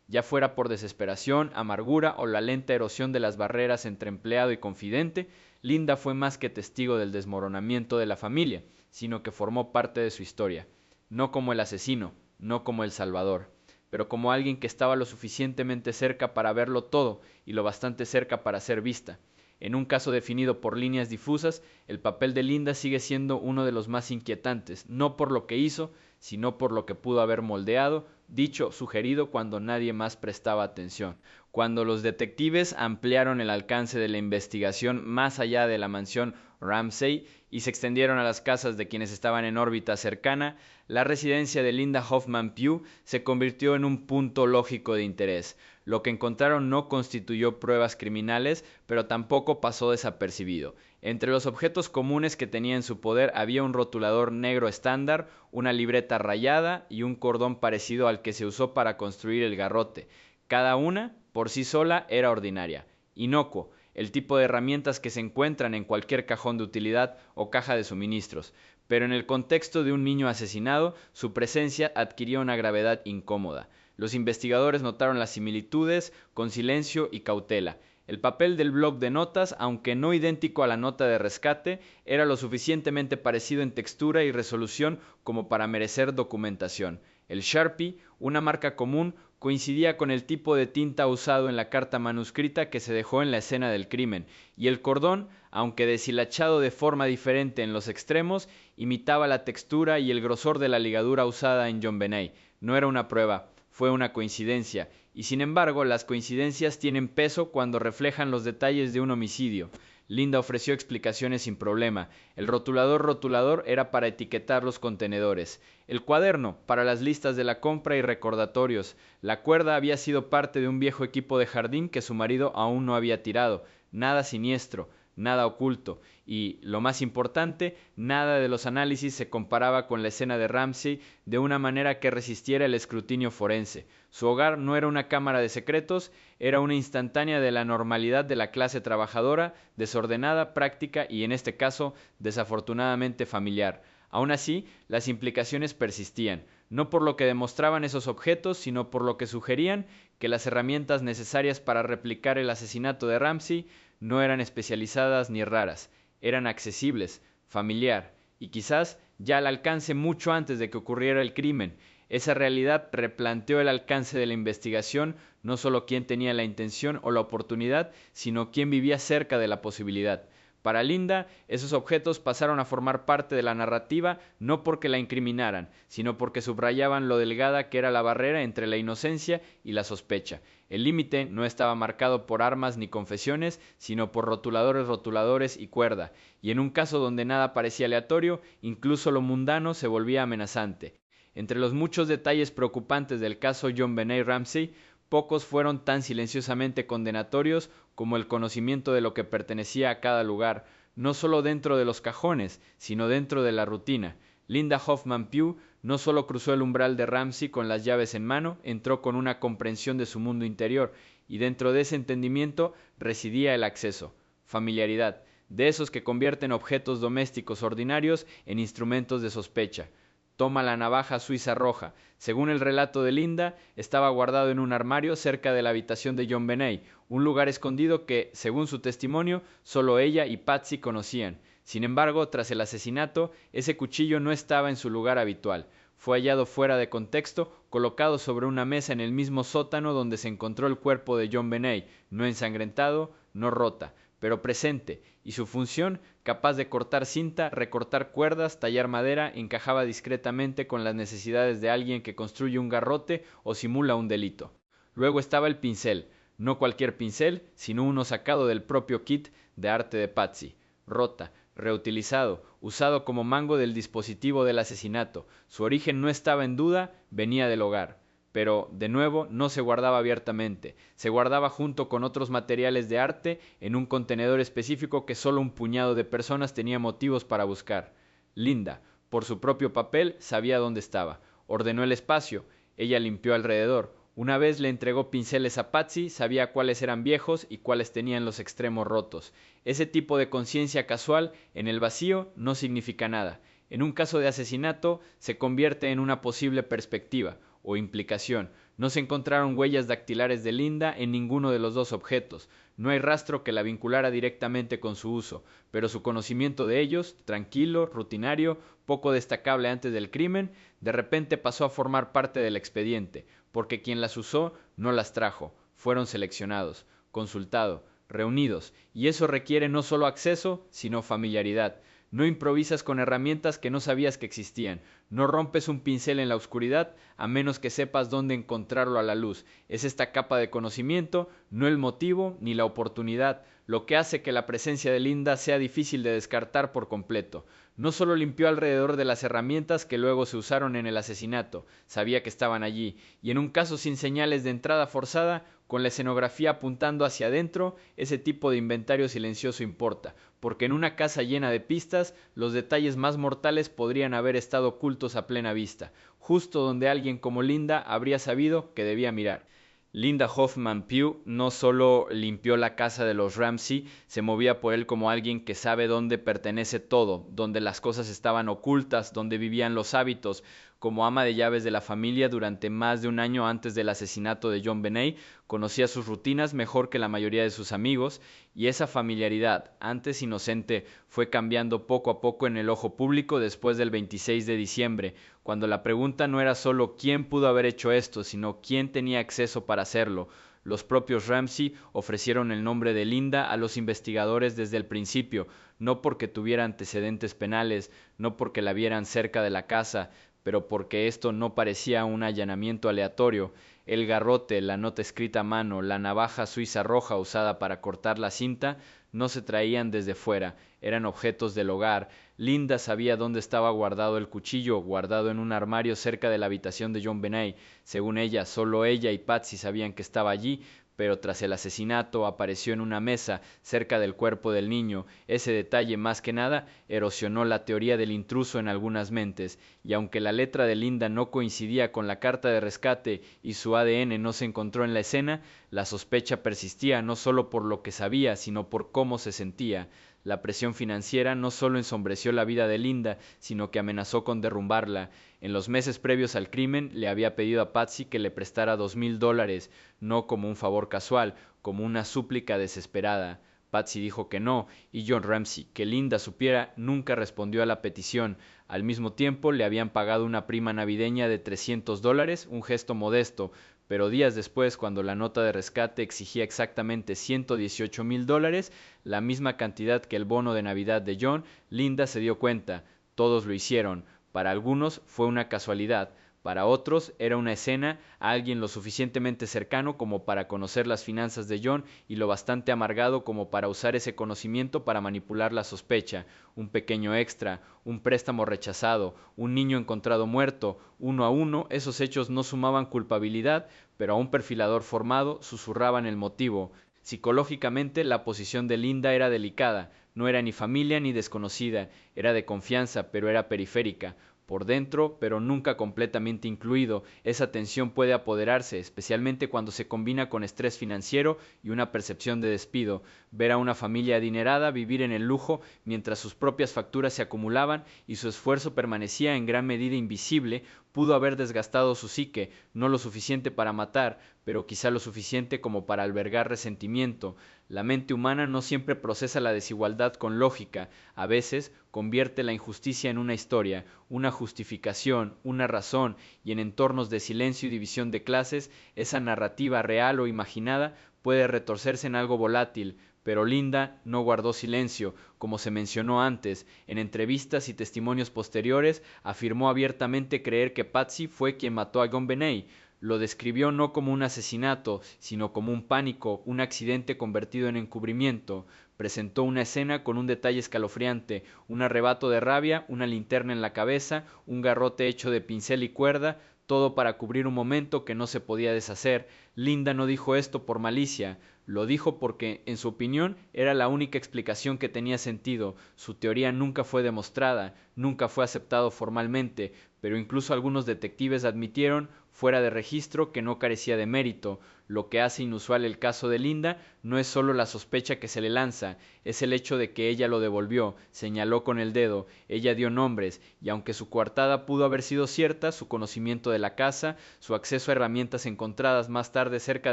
Ya fuera por desesperación, amargura o la lenta erosión de las barreras entre empleado y confidente, Linda fue más que testigo del desmoronamiento de la familia, sino que formó parte de su historia, no como el asesino, no como el salvador, pero como alguien que estaba lo suficientemente cerca para verlo todo y lo bastante cerca para ser vista. En un caso definido por líneas difusas, el papel de Linda sigue siendo uno de los más inquietantes, no por lo que hizo, sino por lo que pudo haber moldeado, dicho, sugerido cuando nadie más prestaba atención. Cuando los detectives ampliaron el alcance de la investigación más allá de la mansión Ramsey y se extendieron a las casas de quienes estaban en órbita cercana, la residencia de Linda Hoffman Pugh se convirtió en un punto lógico de interés. Lo que encontraron no constituyó pruebas criminales, pero tampoco pasó desapercibido. Entre los objetos comunes que tenía en su poder había un rotulador negro estándar, una libreta rayada y un cordón parecido al que se usó para construir el garrote. Cada una, por sí sola, era ordinaria, inocuo, el tipo de herramientas que se encuentran en cualquier cajón de utilidad o caja de suministros, pero en el contexto de un niño asesinado, su presencia adquirió una gravedad incómoda. Los investigadores notaron las similitudes con silencio y cautela. El papel del bloc de notas, aunque no idéntico a la nota de rescate, era lo suficientemente parecido en textura y resolución como para merecer documentación. El Sharpie, una marca común, coincidía con el tipo de tinta usado en la carta manuscrita que se dejó en la escena del crimen, y el cordón, aunque deshilachado de forma diferente en los extremos, imitaba la textura y el grosor de la ligadura usada en JonBenét. No era una prueba, fue una coincidencia, y sin embargo las coincidencias tienen peso cuando reflejan los detalles de un homicidio. Linda ofreció explicaciones sin problema. El rotulador era para etiquetar los contenedores. El cuaderno para las listas de la compra y recordatorios. La cuerda había sido parte de un viejo equipo de jardín que su marido aún no había tirado. Nada siniestro, nada oculto. Y, lo más importante, nada de los análisis se comparaba con la escena de Ramsey de una manera que resistiera el escrutinio forense. Su hogar no era una cámara de secretos, era una instantánea de la normalidad de la clase trabajadora, desordenada, práctica y, en este caso, desafortunadamente familiar. Aún así, las implicaciones persistían, no por lo que demostraban esos objetos, sino por lo que sugerían que las herramientas necesarias para replicar el asesinato de Ramsey no eran especializadas ni raras, eran accesibles, familiar y quizás ya al alcance mucho antes de que ocurriera el crimen. Esa realidad replanteó el alcance de la investigación, no solo quién tenía la intención o la oportunidad, sino quién vivía cerca de la posibilidad. Para Linda, esos objetos pasaron a formar parte de la narrativa no porque la incriminaran, sino porque subrayaban lo delgada que era la barrera entre la inocencia y la sospecha. El límite no estaba marcado por armas ni confesiones, sino por rotuladores y cuerda, y en un caso donde nada parecía aleatorio, incluso lo mundano se volvía amenazante. Entre los muchos detalles preocupantes del caso JonBenét Ramsey, pocos fueron tan silenciosamente condenatorios como el conocimiento de lo que pertenecía a cada lugar, no solo dentro de los cajones, sino dentro de la rutina. Linda Hoffman Pugh no solo cruzó el umbral de Ramsey con las llaves en mano, entró con una comprensión de su mundo interior, y dentro de ese entendimiento residía el acceso, familiaridad, de esos que convierten objetos domésticos ordinarios en instrumentos de sospecha. Toma la navaja suiza roja. Según el relato de Linda, estaba guardado en un armario cerca de la habitación de JonBenét, un lugar escondido que, según su testimonio, solo ella y Patsy conocían. Sin embargo, tras el asesinato, ese cuchillo no estaba en su lugar habitual. Fue hallado fuera de contexto, colocado sobre una mesa en el mismo sótano donde se encontró el cuerpo de JonBenét, no ensangrentado, no rota, pero presente, y su función, capaz de cortar cinta, recortar cuerdas, tallar madera, encajaba discretamente con las necesidades de alguien que construye un garrote o simula un delito. Luego estaba el pincel, no cualquier pincel, sino uno sacado del propio kit de arte de Patsy, rota, reutilizado, usado como mango del dispositivo del asesinato. Su origen no estaba en duda, venía del hogar. Pero, de nuevo, no se guardaba abiertamente, se guardaba junto con otros materiales de arte en un contenedor específico que solo un puñado de personas tenía motivos para buscar. Linda, por su propio papel, sabía dónde estaba. Ordenó el espacio, ella limpió alrededor. Una vez le entregó pinceles a Patsy, sabía cuáles eran viejos y cuáles tenían los extremos rotos. Ese tipo de conciencia casual en el vacío no significa nada. En un caso de asesinato se convierte en una posible perspectiva o implicación. No se encontraron huellas dactilares de Linda en ninguno de los dos objetos. No hay rastro que la vinculara directamente con su uso, pero su conocimiento de ellos, tranquilo, rutinario, poco destacable antes del crimen, de repente pasó a formar parte del expediente, porque quien las usó no las trajo, fueron seleccionados, consultados, reunidos, y eso requiere no solo acceso, sino familiaridad. No improvisas con herramientas que no sabías que existían. No rompes un pincel en la oscuridad a menos que sepas dónde encontrarlo a la luz. Es esta capa de conocimiento, no el motivo ni la oportunidad, lo que hace que la presencia de Linda sea difícil de descartar por completo. No solo limpió alrededor de las herramientas que luego se usaron en el asesinato, sabía que estaban allí, y en un caso sin señales de entrada forzada, con la escenografía apuntando hacia adentro, ese tipo de inventario silencioso importa, porque en una casa llena de pistas, los detalles más mortales podrían haber estado ocultos a plena vista, justo donde alguien como Linda habría sabido que debía mirar. Linda Hoffman Pugh no solo limpió la casa de los Ramsey, se movía por él como alguien que sabe dónde pertenece todo, donde las cosas estaban ocultas, donde vivían los hábitos. Como ama de llaves de la familia durante más de un año antes del asesinato de JonBenét, conocía sus rutinas mejor que la mayoría de sus amigos, y esa familiaridad, antes inocente, fue cambiando poco a poco en el ojo público después del 26 de diciembre, cuando la pregunta no era solo quién pudo haber hecho esto, sino quién tenía acceso para hacerlo. Los propios Ramsey ofrecieron el nombre de Linda a los investigadores desde el principio, no porque tuviera antecedentes penales, no porque la vieran cerca de la casa, pero porque esto no parecía un allanamiento aleatorio. El garrote, la nota escrita a mano, la navaja suiza roja usada para cortar la cinta, no se traían desde fuera, eran objetos del hogar. Linda sabía dónde estaba guardado el cuchillo, guardado en un armario cerca de la habitación de JonBenét. Según ella, solo ella y Patsy sabían que estaba allí, pero tras el asesinato apareció en una mesa cerca del cuerpo del niño. Ese detalle, más que nada, erosionó la teoría del intruso en algunas mentes, y aunque la letra de Linda no coincidía con la carta de rescate y su ADN no se encontró en la escena, la sospecha persistía no solo por lo que sabía, sino por cómo se sentía. La presión financiera no solo ensombreció la vida de Linda, sino que amenazó con derrumbarla. En los meses previos al crimen, le había pedido a Patsy que le prestara $2,000, no como un favor casual, como una súplica desesperada. Patsy dijo que no, y John Ramsey, que Linda supiera, nunca respondió a la petición. Al mismo tiempo, le habían pagado una prima navideña de $300, un gesto modesto, pero días después, cuando la nota de rescate exigía exactamente $118,000, la misma cantidad que el bono de Navidad de John, Linda se dio cuenta. Todos lo hicieron. Para algunos fue una casualidad, para otros era una escena, a alguien lo suficientemente cercano como para conocer las finanzas de John y lo bastante amargado como para usar ese conocimiento para manipular la sospecha, un pequeño extra, un préstamo rechazado, un niño encontrado muerto, uno a uno, esos hechos no sumaban culpabilidad, pero a un perfilador formado susurraban el motivo. Psicológicamente la posición de Linda era delicada, no era ni familia ni desconocida, era de confianza, pero era periférica. Por dentro, pero nunca completamente incluido, esa tensión puede apoderarse, especialmente cuando se combina con estrés financiero y una percepción de despido. Ver a una familia adinerada vivir en el lujo mientras sus propias facturas se acumulaban y su esfuerzo permanecía en gran medida invisible, pudo haber desgastado su psique, no lo suficiente para matar, pero quizá lo suficiente como para albergar resentimiento. La mente humana no siempre procesa la desigualdad con lógica, a veces convierte la injusticia en una historia, una justificación, una razón, y en entornos de silencio y división de clases, esa narrativa real o imaginada puede retorcerse en algo volátil, pero Linda no guardó silencio, como se mencionó antes. En entrevistas y testimonios posteriores, afirmó abiertamente creer que Patsy fue quien mató a JonBenét. Lo describió no como un asesinato, sino como un pánico, un accidente convertido en encubrimiento. Presentó una escena con un detalle escalofriante, un arrebato de rabia, una linterna en la cabeza, un garrote hecho de pincel y cuerda, todo para cubrir un momento que no se podía deshacer. Linda no dijo esto por malicia, lo dijo porque, en su opinión, era la única explicación que tenía sentido. Su teoría nunca fue demostrada, nunca fue aceptado formalmente, pero incluso algunos detectives admitieron, fuera de registro, que no carecía de mérito. Lo que hace inusual el caso de Linda no es solo la sospecha que se le lanza, es el hecho de que ella lo devolvió, señaló con el dedo, ella dio nombres, y aunque su coartada pudo haber sido cierta, su conocimiento de la casa, su acceso a herramientas encontradas más tarde cerca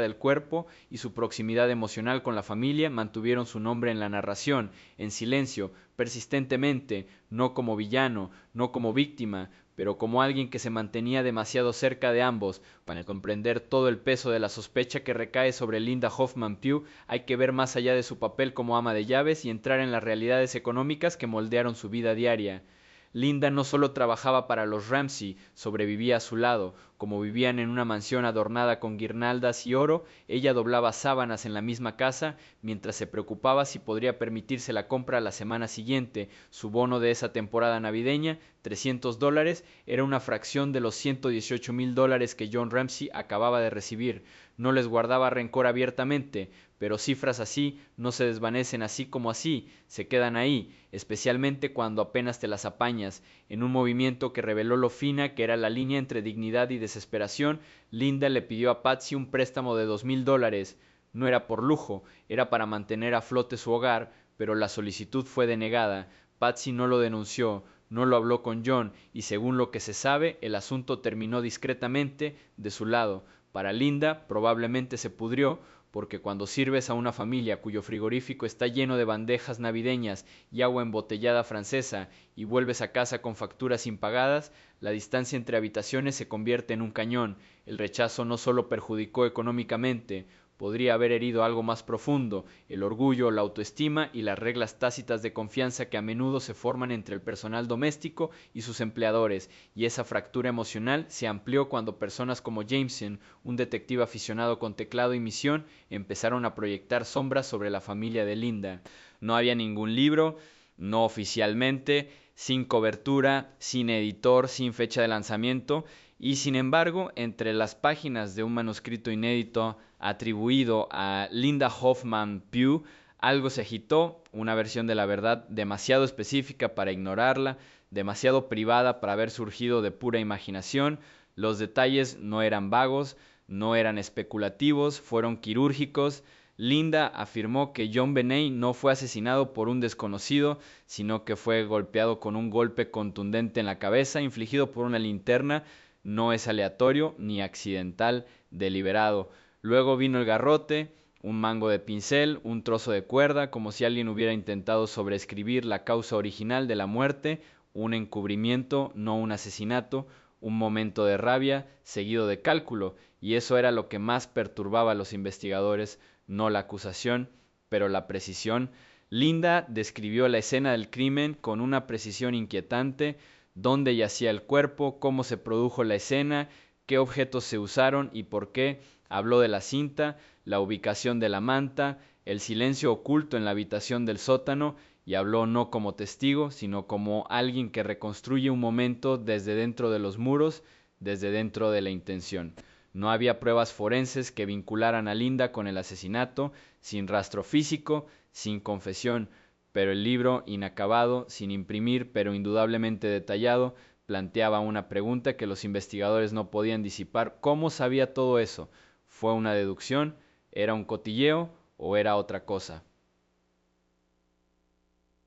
del cuerpo y su proximidad emocional con la familia mantuvieron su nombre en la narración, en silencio, persistentemente, no como villano, no como víctima, pero como alguien que se mantenía demasiado cerca de ambos. Para comprender todo el peso de la sospecha que recae sobre Linda Hoffman Pugh, hay que ver más allá de su papel como ama de llaves y entrar en las realidades económicas que moldearon su vida diaria. Linda no solo trabajaba para los Ramsey, sobrevivía a su lado. Como vivían en una mansión adornada con guirnaldas y oro, ella doblaba sábanas en la misma casa, mientras se preocupaba si podría permitirse la compra la semana siguiente. Su bono de esa temporada navideña, $300, era una fracción de los $118,000 que John Ramsey acababa de recibir. No les guardaba rencor abiertamente, pero cifras así no se desvanecen así como así, se quedan ahí, especialmente cuando apenas te las apañas. En un movimiento que reveló lo fina que era la línea entre dignidad y desesperación, Linda le pidió a Patsy un préstamo de $2,000. No era por lujo, era para mantener a flote su hogar, pero la solicitud fue denegada. Patsy no lo denunció, no lo habló con John, y según lo que se sabe, el asunto terminó discretamente de su lado. Para Linda probablemente se pudrió, porque cuando sirves a una familia cuyo frigorífico está lleno de bandejas navideñas y agua embotellada francesa y vuelves a casa con facturas impagadas, la distancia entre habitaciones se convierte en un cañón. El rechazo no solo perjudicó económicamente, podría haber herido algo más profundo, el orgullo, la autoestima y las reglas tácitas de confianza que a menudo se forman entre el personal doméstico y sus empleadores, y esa fractura emocional se amplió cuando personas como Jameson, un detective aficionado con teclado y misión, empezaron a proyectar sombras sobre la familia de Linda. No había ningún libro, no oficialmente, sin cobertura, sin editor, sin fecha de lanzamiento, y sin embargo, entre las páginas de un manuscrito inédito atribuido a Linda Hoffman Pugh, algo se agitó, una versión de la verdad demasiado específica para ignorarla, demasiado privada para haber surgido de pura imaginación. Los detalles no eran vagos, no eran especulativos, fueron quirúrgicos. Linda afirmó que John Benet no fue asesinado por un desconocido, sino que fue golpeado con un golpe contundente en la cabeza, infligido por una linterna. No es aleatorio ni accidental, deliberado. Luego vino el garrote, un mango de pincel, un trozo de cuerda, como si alguien hubiera intentado sobreescribir la causa original de la muerte, un encubrimiento, no un asesinato, un momento de rabia, seguido de cálculo, y eso era lo que más perturbaba a los investigadores, no la acusación, pero la precisión. Linda describió la escena del crimen con una precisión inquietante, dónde yacía el cuerpo, cómo se produjo la escena, qué objetos se usaron y por qué. Habló de la cinta, la ubicación de la manta, el silencio oculto en la habitación del sótano, y habló no como testigo, sino como alguien que reconstruye un momento desde dentro de los muros, desde dentro de la intención. No había pruebas forenses que vincularan a Linda con el asesinato, sin rastro físico, sin confesión, pero el libro, inacabado, sin imprimir, pero indudablemente detallado, planteaba una pregunta que los investigadores no podían disipar. ¿Cómo sabía todo eso? ¿Fue una deducción? ¿Era un cotilleo? ¿O era otra cosa?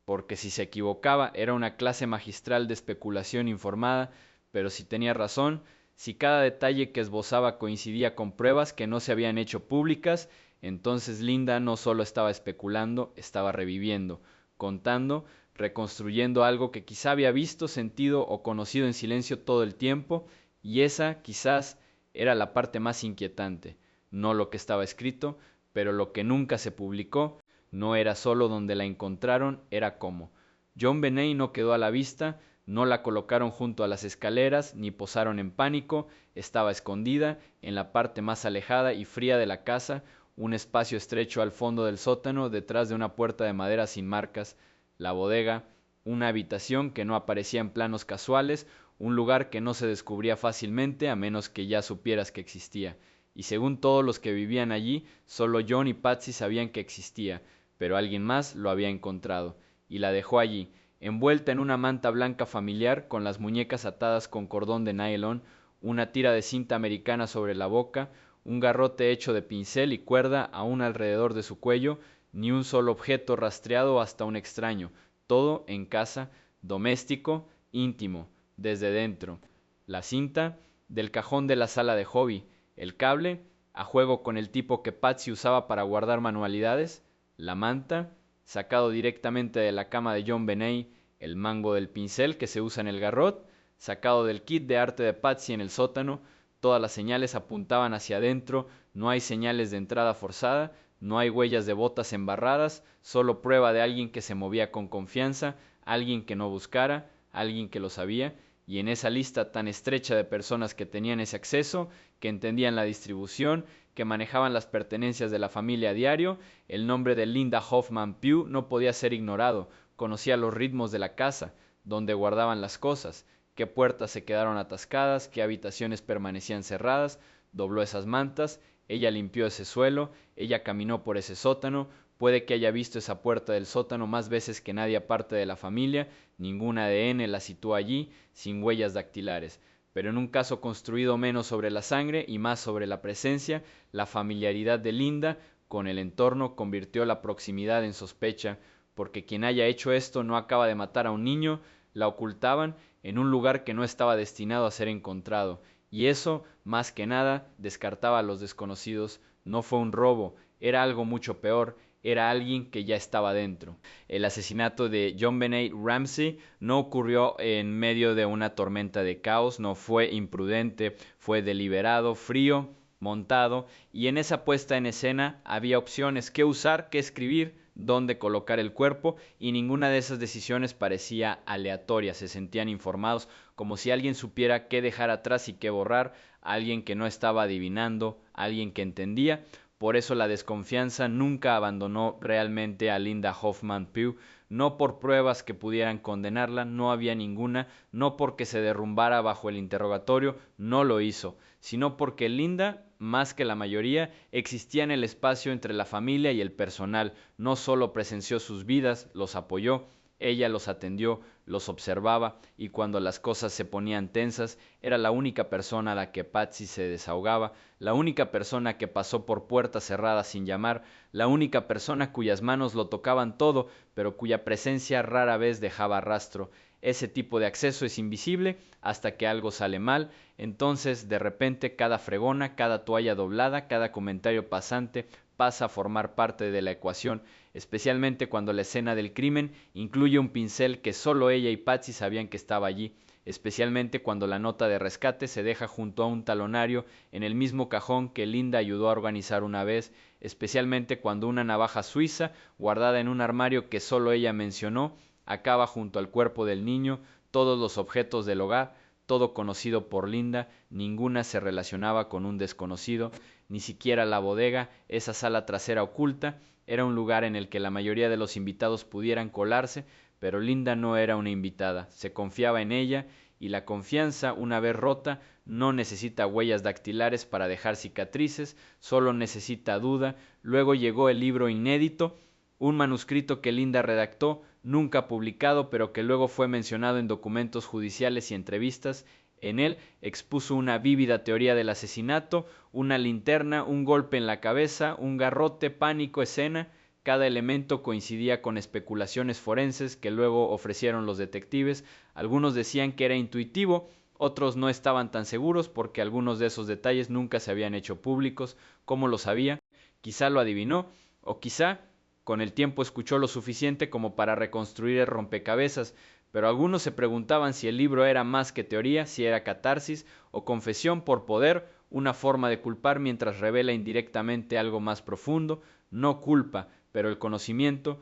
Porque si se equivocaba era una clase magistral de especulación informada, pero si tenía razón, si cada detalle que esbozaba coincidía con pruebas que no se habían hecho públicas, entonces Linda no solo estaba especulando, estaba reviviendo, contando, reconstruyendo algo que quizá había visto, sentido o conocido en silencio todo el tiempo, y esa quizás era la parte más inquietante, no lo que estaba escrito, pero lo que nunca se publicó. No era solo donde la encontraron, era cómo. John Benet no quedó a la vista, no la colocaron junto a las escaleras, ni posaron en pánico, estaba escondida, en la parte más alejada y fría de la casa, un espacio estrecho al fondo del sótano, detrás de una puerta de madera sin marcas, la bodega, una habitación que no aparecía en planos casuales, un lugar que no se descubría fácilmente a menos que ya supieras que existía. Y según todos los que vivían allí, solo John y Patsy sabían que existía, pero alguien más lo había encontrado, y la dejó allí, envuelta en una manta blanca familiar, con las muñecas atadas con cordón de nylon, una tira de cinta americana sobre la boca, un garrote hecho de pincel y cuerda aún alrededor de su cuello, ni un solo objeto rastreado hasta un extraño, todo en casa, doméstico, íntimo, desde dentro. La cinta, del cajón de la sala de hobby, el cable, a juego con el tipo que Patsy usaba para guardar manualidades, la manta, sacado directamente de la cama de John Benet, el mango del pincel que se usa en el garrot, sacado del kit de arte de Patsy en el sótano, todas las señales apuntaban hacia adentro, no hay señales de entrada forzada, no hay huellas de botas embarradas, solo prueba de alguien que se movía con confianza, alguien que no buscara, alguien que lo sabía, y en esa lista tan estrecha de personas que tenían ese acceso, que entendían la distribución, que manejaban las pertenencias de la familia a diario, el nombre de Linda Hoffman Pugh no podía ser ignorado, conocía los ritmos de la casa, dónde guardaban las cosas, qué puertas se quedaron atascadas, qué habitaciones permanecían cerradas, dobló esas mantas, ella limpió ese suelo, ella caminó por ese sótano, puede que haya visto esa puerta del sótano más veces que nadie aparte de la familia, ningún ADN la situó allí, sin huellas dactilares. Pero en un caso construido menos sobre la sangre y más sobre la presencia, la familiaridad de Linda con el entorno convirtió la proximidad en sospecha, porque quien haya hecho esto no acaba de matar a un niño, la ocultaban en un lugar que no estaba destinado a ser encontrado, y eso, más que nada, descartaba a los desconocidos. No fue un robo, era algo mucho peor, era alguien que ya estaba dentro. El asesinato de John Benet Ramsey no ocurrió en medio de una tormenta de caos, no fue imprudente, fue deliberado, frío, montado, y en esa puesta en escena había opciones: qué usar, qué escribir, dónde colocar el cuerpo, y ninguna de esas decisiones parecía aleatoria. Se sentían informados, como si alguien supiera qué dejar atrás y qué borrar, alguien que no estaba adivinando, alguien que entendía. Por eso la desconfianza nunca abandonó realmente a Linda Hoffman Pugh, no por pruebas que pudieran condenarla, no había ninguna, no porque se derrumbara bajo el interrogatorio, no lo hizo, sino porque Linda, más que la mayoría, existía en el espacio entre la familia y el personal, no solo presenció sus vidas, los apoyó, ella los atendió, los observaba y cuando las cosas se ponían tensas, era la única persona a la que Patsy se desahogaba, la única persona que pasó por puertas cerradas sin llamar, la única persona cuyas manos lo tocaban todo, pero cuya presencia rara vez dejaba rastro. Ese tipo de acceso es invisible hasta que algo sale mal, entonces de repente cada fregona, cada toalla doblada, cada comentario pasante pasa a formar parte de la ecuación, especialmente cuando la escena del crimen incluye un pincel que solo ella y Patsy sabían que estaba allí, especialmente cuando la nota de rescate se deja junto a un talonario en el mismo cajón que Linda ayudó a organizar una vez, especialmente cuando una navaja suiza, guardada en un armario que solo ella mencionó, acaba junto al cuerpo del niño, todos los objetos del hogar, todo conocido por Linda, ninguna se relacionaba con un desconocido, ni siquiera la bodega, esa sala trasera oculta, era un lugar en el que la mayoría de los invitados pudieran colarse, pero Linda no era una invitada, se confiaba en ella y la confianza, una vez rota, no necesita huellas dactilares para dejar cicatrices, solo necesita duda. Luego llegó el libro inédito, un manuscrito que Linda redactó, nunca publicado, pero que luego fue mencionado en documentos judiciales y entrevistas. En él expuso una vívida teoría del asesinato, una linterna, un golpe en la cabeza, un garrote, pánico, escena. Cada elemento coincidía con especulaciones forenses que luego ofrecieron los detectives. Algunos decían que era intuitivo, otros no estaban tan seguros porque algunos de esos detalles nunca se habían hecho públicos. ¿Cómo lo sabía? Quizá lo adivinó, o quizá con el tiempo escuchó lo suficiente como para reconstruir el rompecabezas, pero algunos se preguntaban si el libro era más que teoría, si era catarsis o confesión por poder, una forma de culpar mientras revela indirectamente algo más profundo, no culpa, pero el conocimiento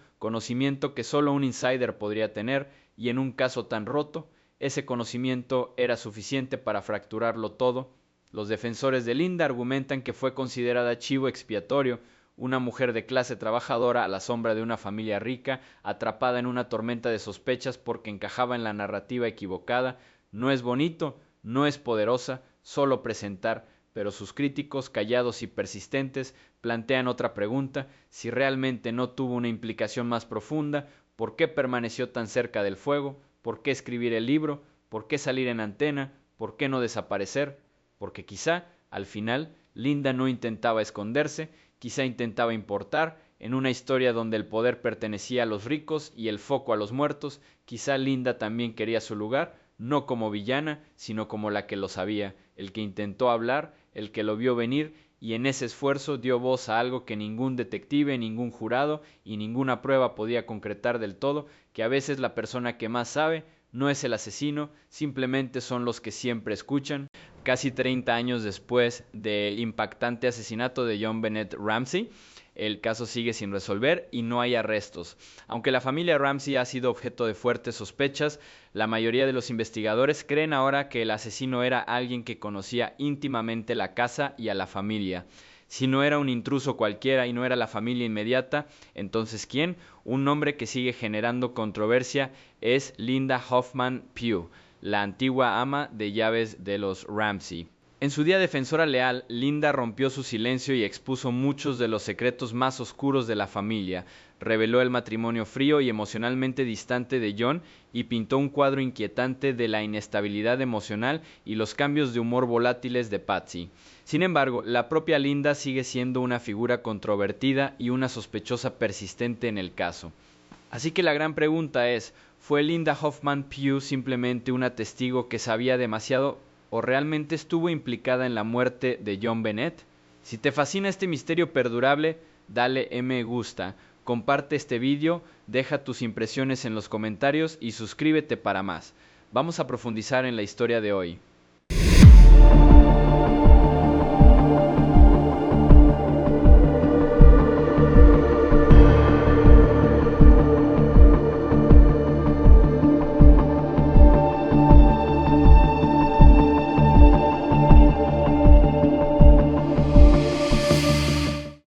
que solo un insider podría tener, y en un caso tan roto, ese conocimiento era suficiente para fracturarlo todo. Los defensores de Linda argumentan que fue considerada chivo expiatorio, una mujer de clase trabajadora a la sombra de una familia rica, atrapada en una tormenta de sospechas porque encajaba en la narrativa equivocada. No es bonito, no es poderosa, solo presentar, pero sus críticos, callados y persistentes, plantean otra pregunta: si realmente no tuvo una implicación más profunda, ¿por qué permaneció tan cerca del fuego? ¿Por qué escribir el libro? ¿Por qué salir en antena? ¿Por qué no desaparecer? Porque quizá, al final, Linda no intentaba esconderse, quizá intentaba importar, en una historia donde el poder pertenecía a los ricos y el foco a los muertos, quizá Linda también quería su lugar, no como villana, sino como la que lo sabía, el que intentó hablar, el que lo vio venir, y en ese esfuerzo dio voz a algo que ningún detective, ningún jurado y ninguna prueba podía concretar del todo, que a veces la persona que más sabe no es el asesino, simplemente son los que siempre escuchan. Casi 30 años después del impactante asesinato de John Bennett Ramsey, el caso sigue sin resolver y no hay arrestos. Aunque la familia Ramsey ha sido objeto de fuertes sospechas, la mayoría de los investigadores creen ahora que el asesino era alguien que conocía íntimamente la casa y a la familia. Si no era un intruso cualquiera y no era la familia inmediata, entonces ¿quién? Un nombre que sigue generando controversia es Linda Hoffman Pugh, la antigua ama de llaves de los Ramsey. En su día defensora leal, Linda rompió su silencio y expuso muchos de los secretos más oscuros de la familia, reveló el matrimonio frío y emocionalmente distante de John y pintó un cuadro inquietante de la inestabilidad emocional y los cambios de humor volátiles de Patsy. Sin embargo, la propia Linda sigue siendo una figura controvertida y una sospechosa persistente en el caso. Así que la gran pregunta es, ¿fue Linda Hoffman Pugh simplemente una testigo que sabía demasiado o realmente estuvo implicada en la muerte de John Bennett? Si te fascina este misterio perdurable, dale me gusta, comparte este vídeo, deja tus impresiones en los comentarios y suscríbete para más. Vamos a profundizar en la historia de hoy.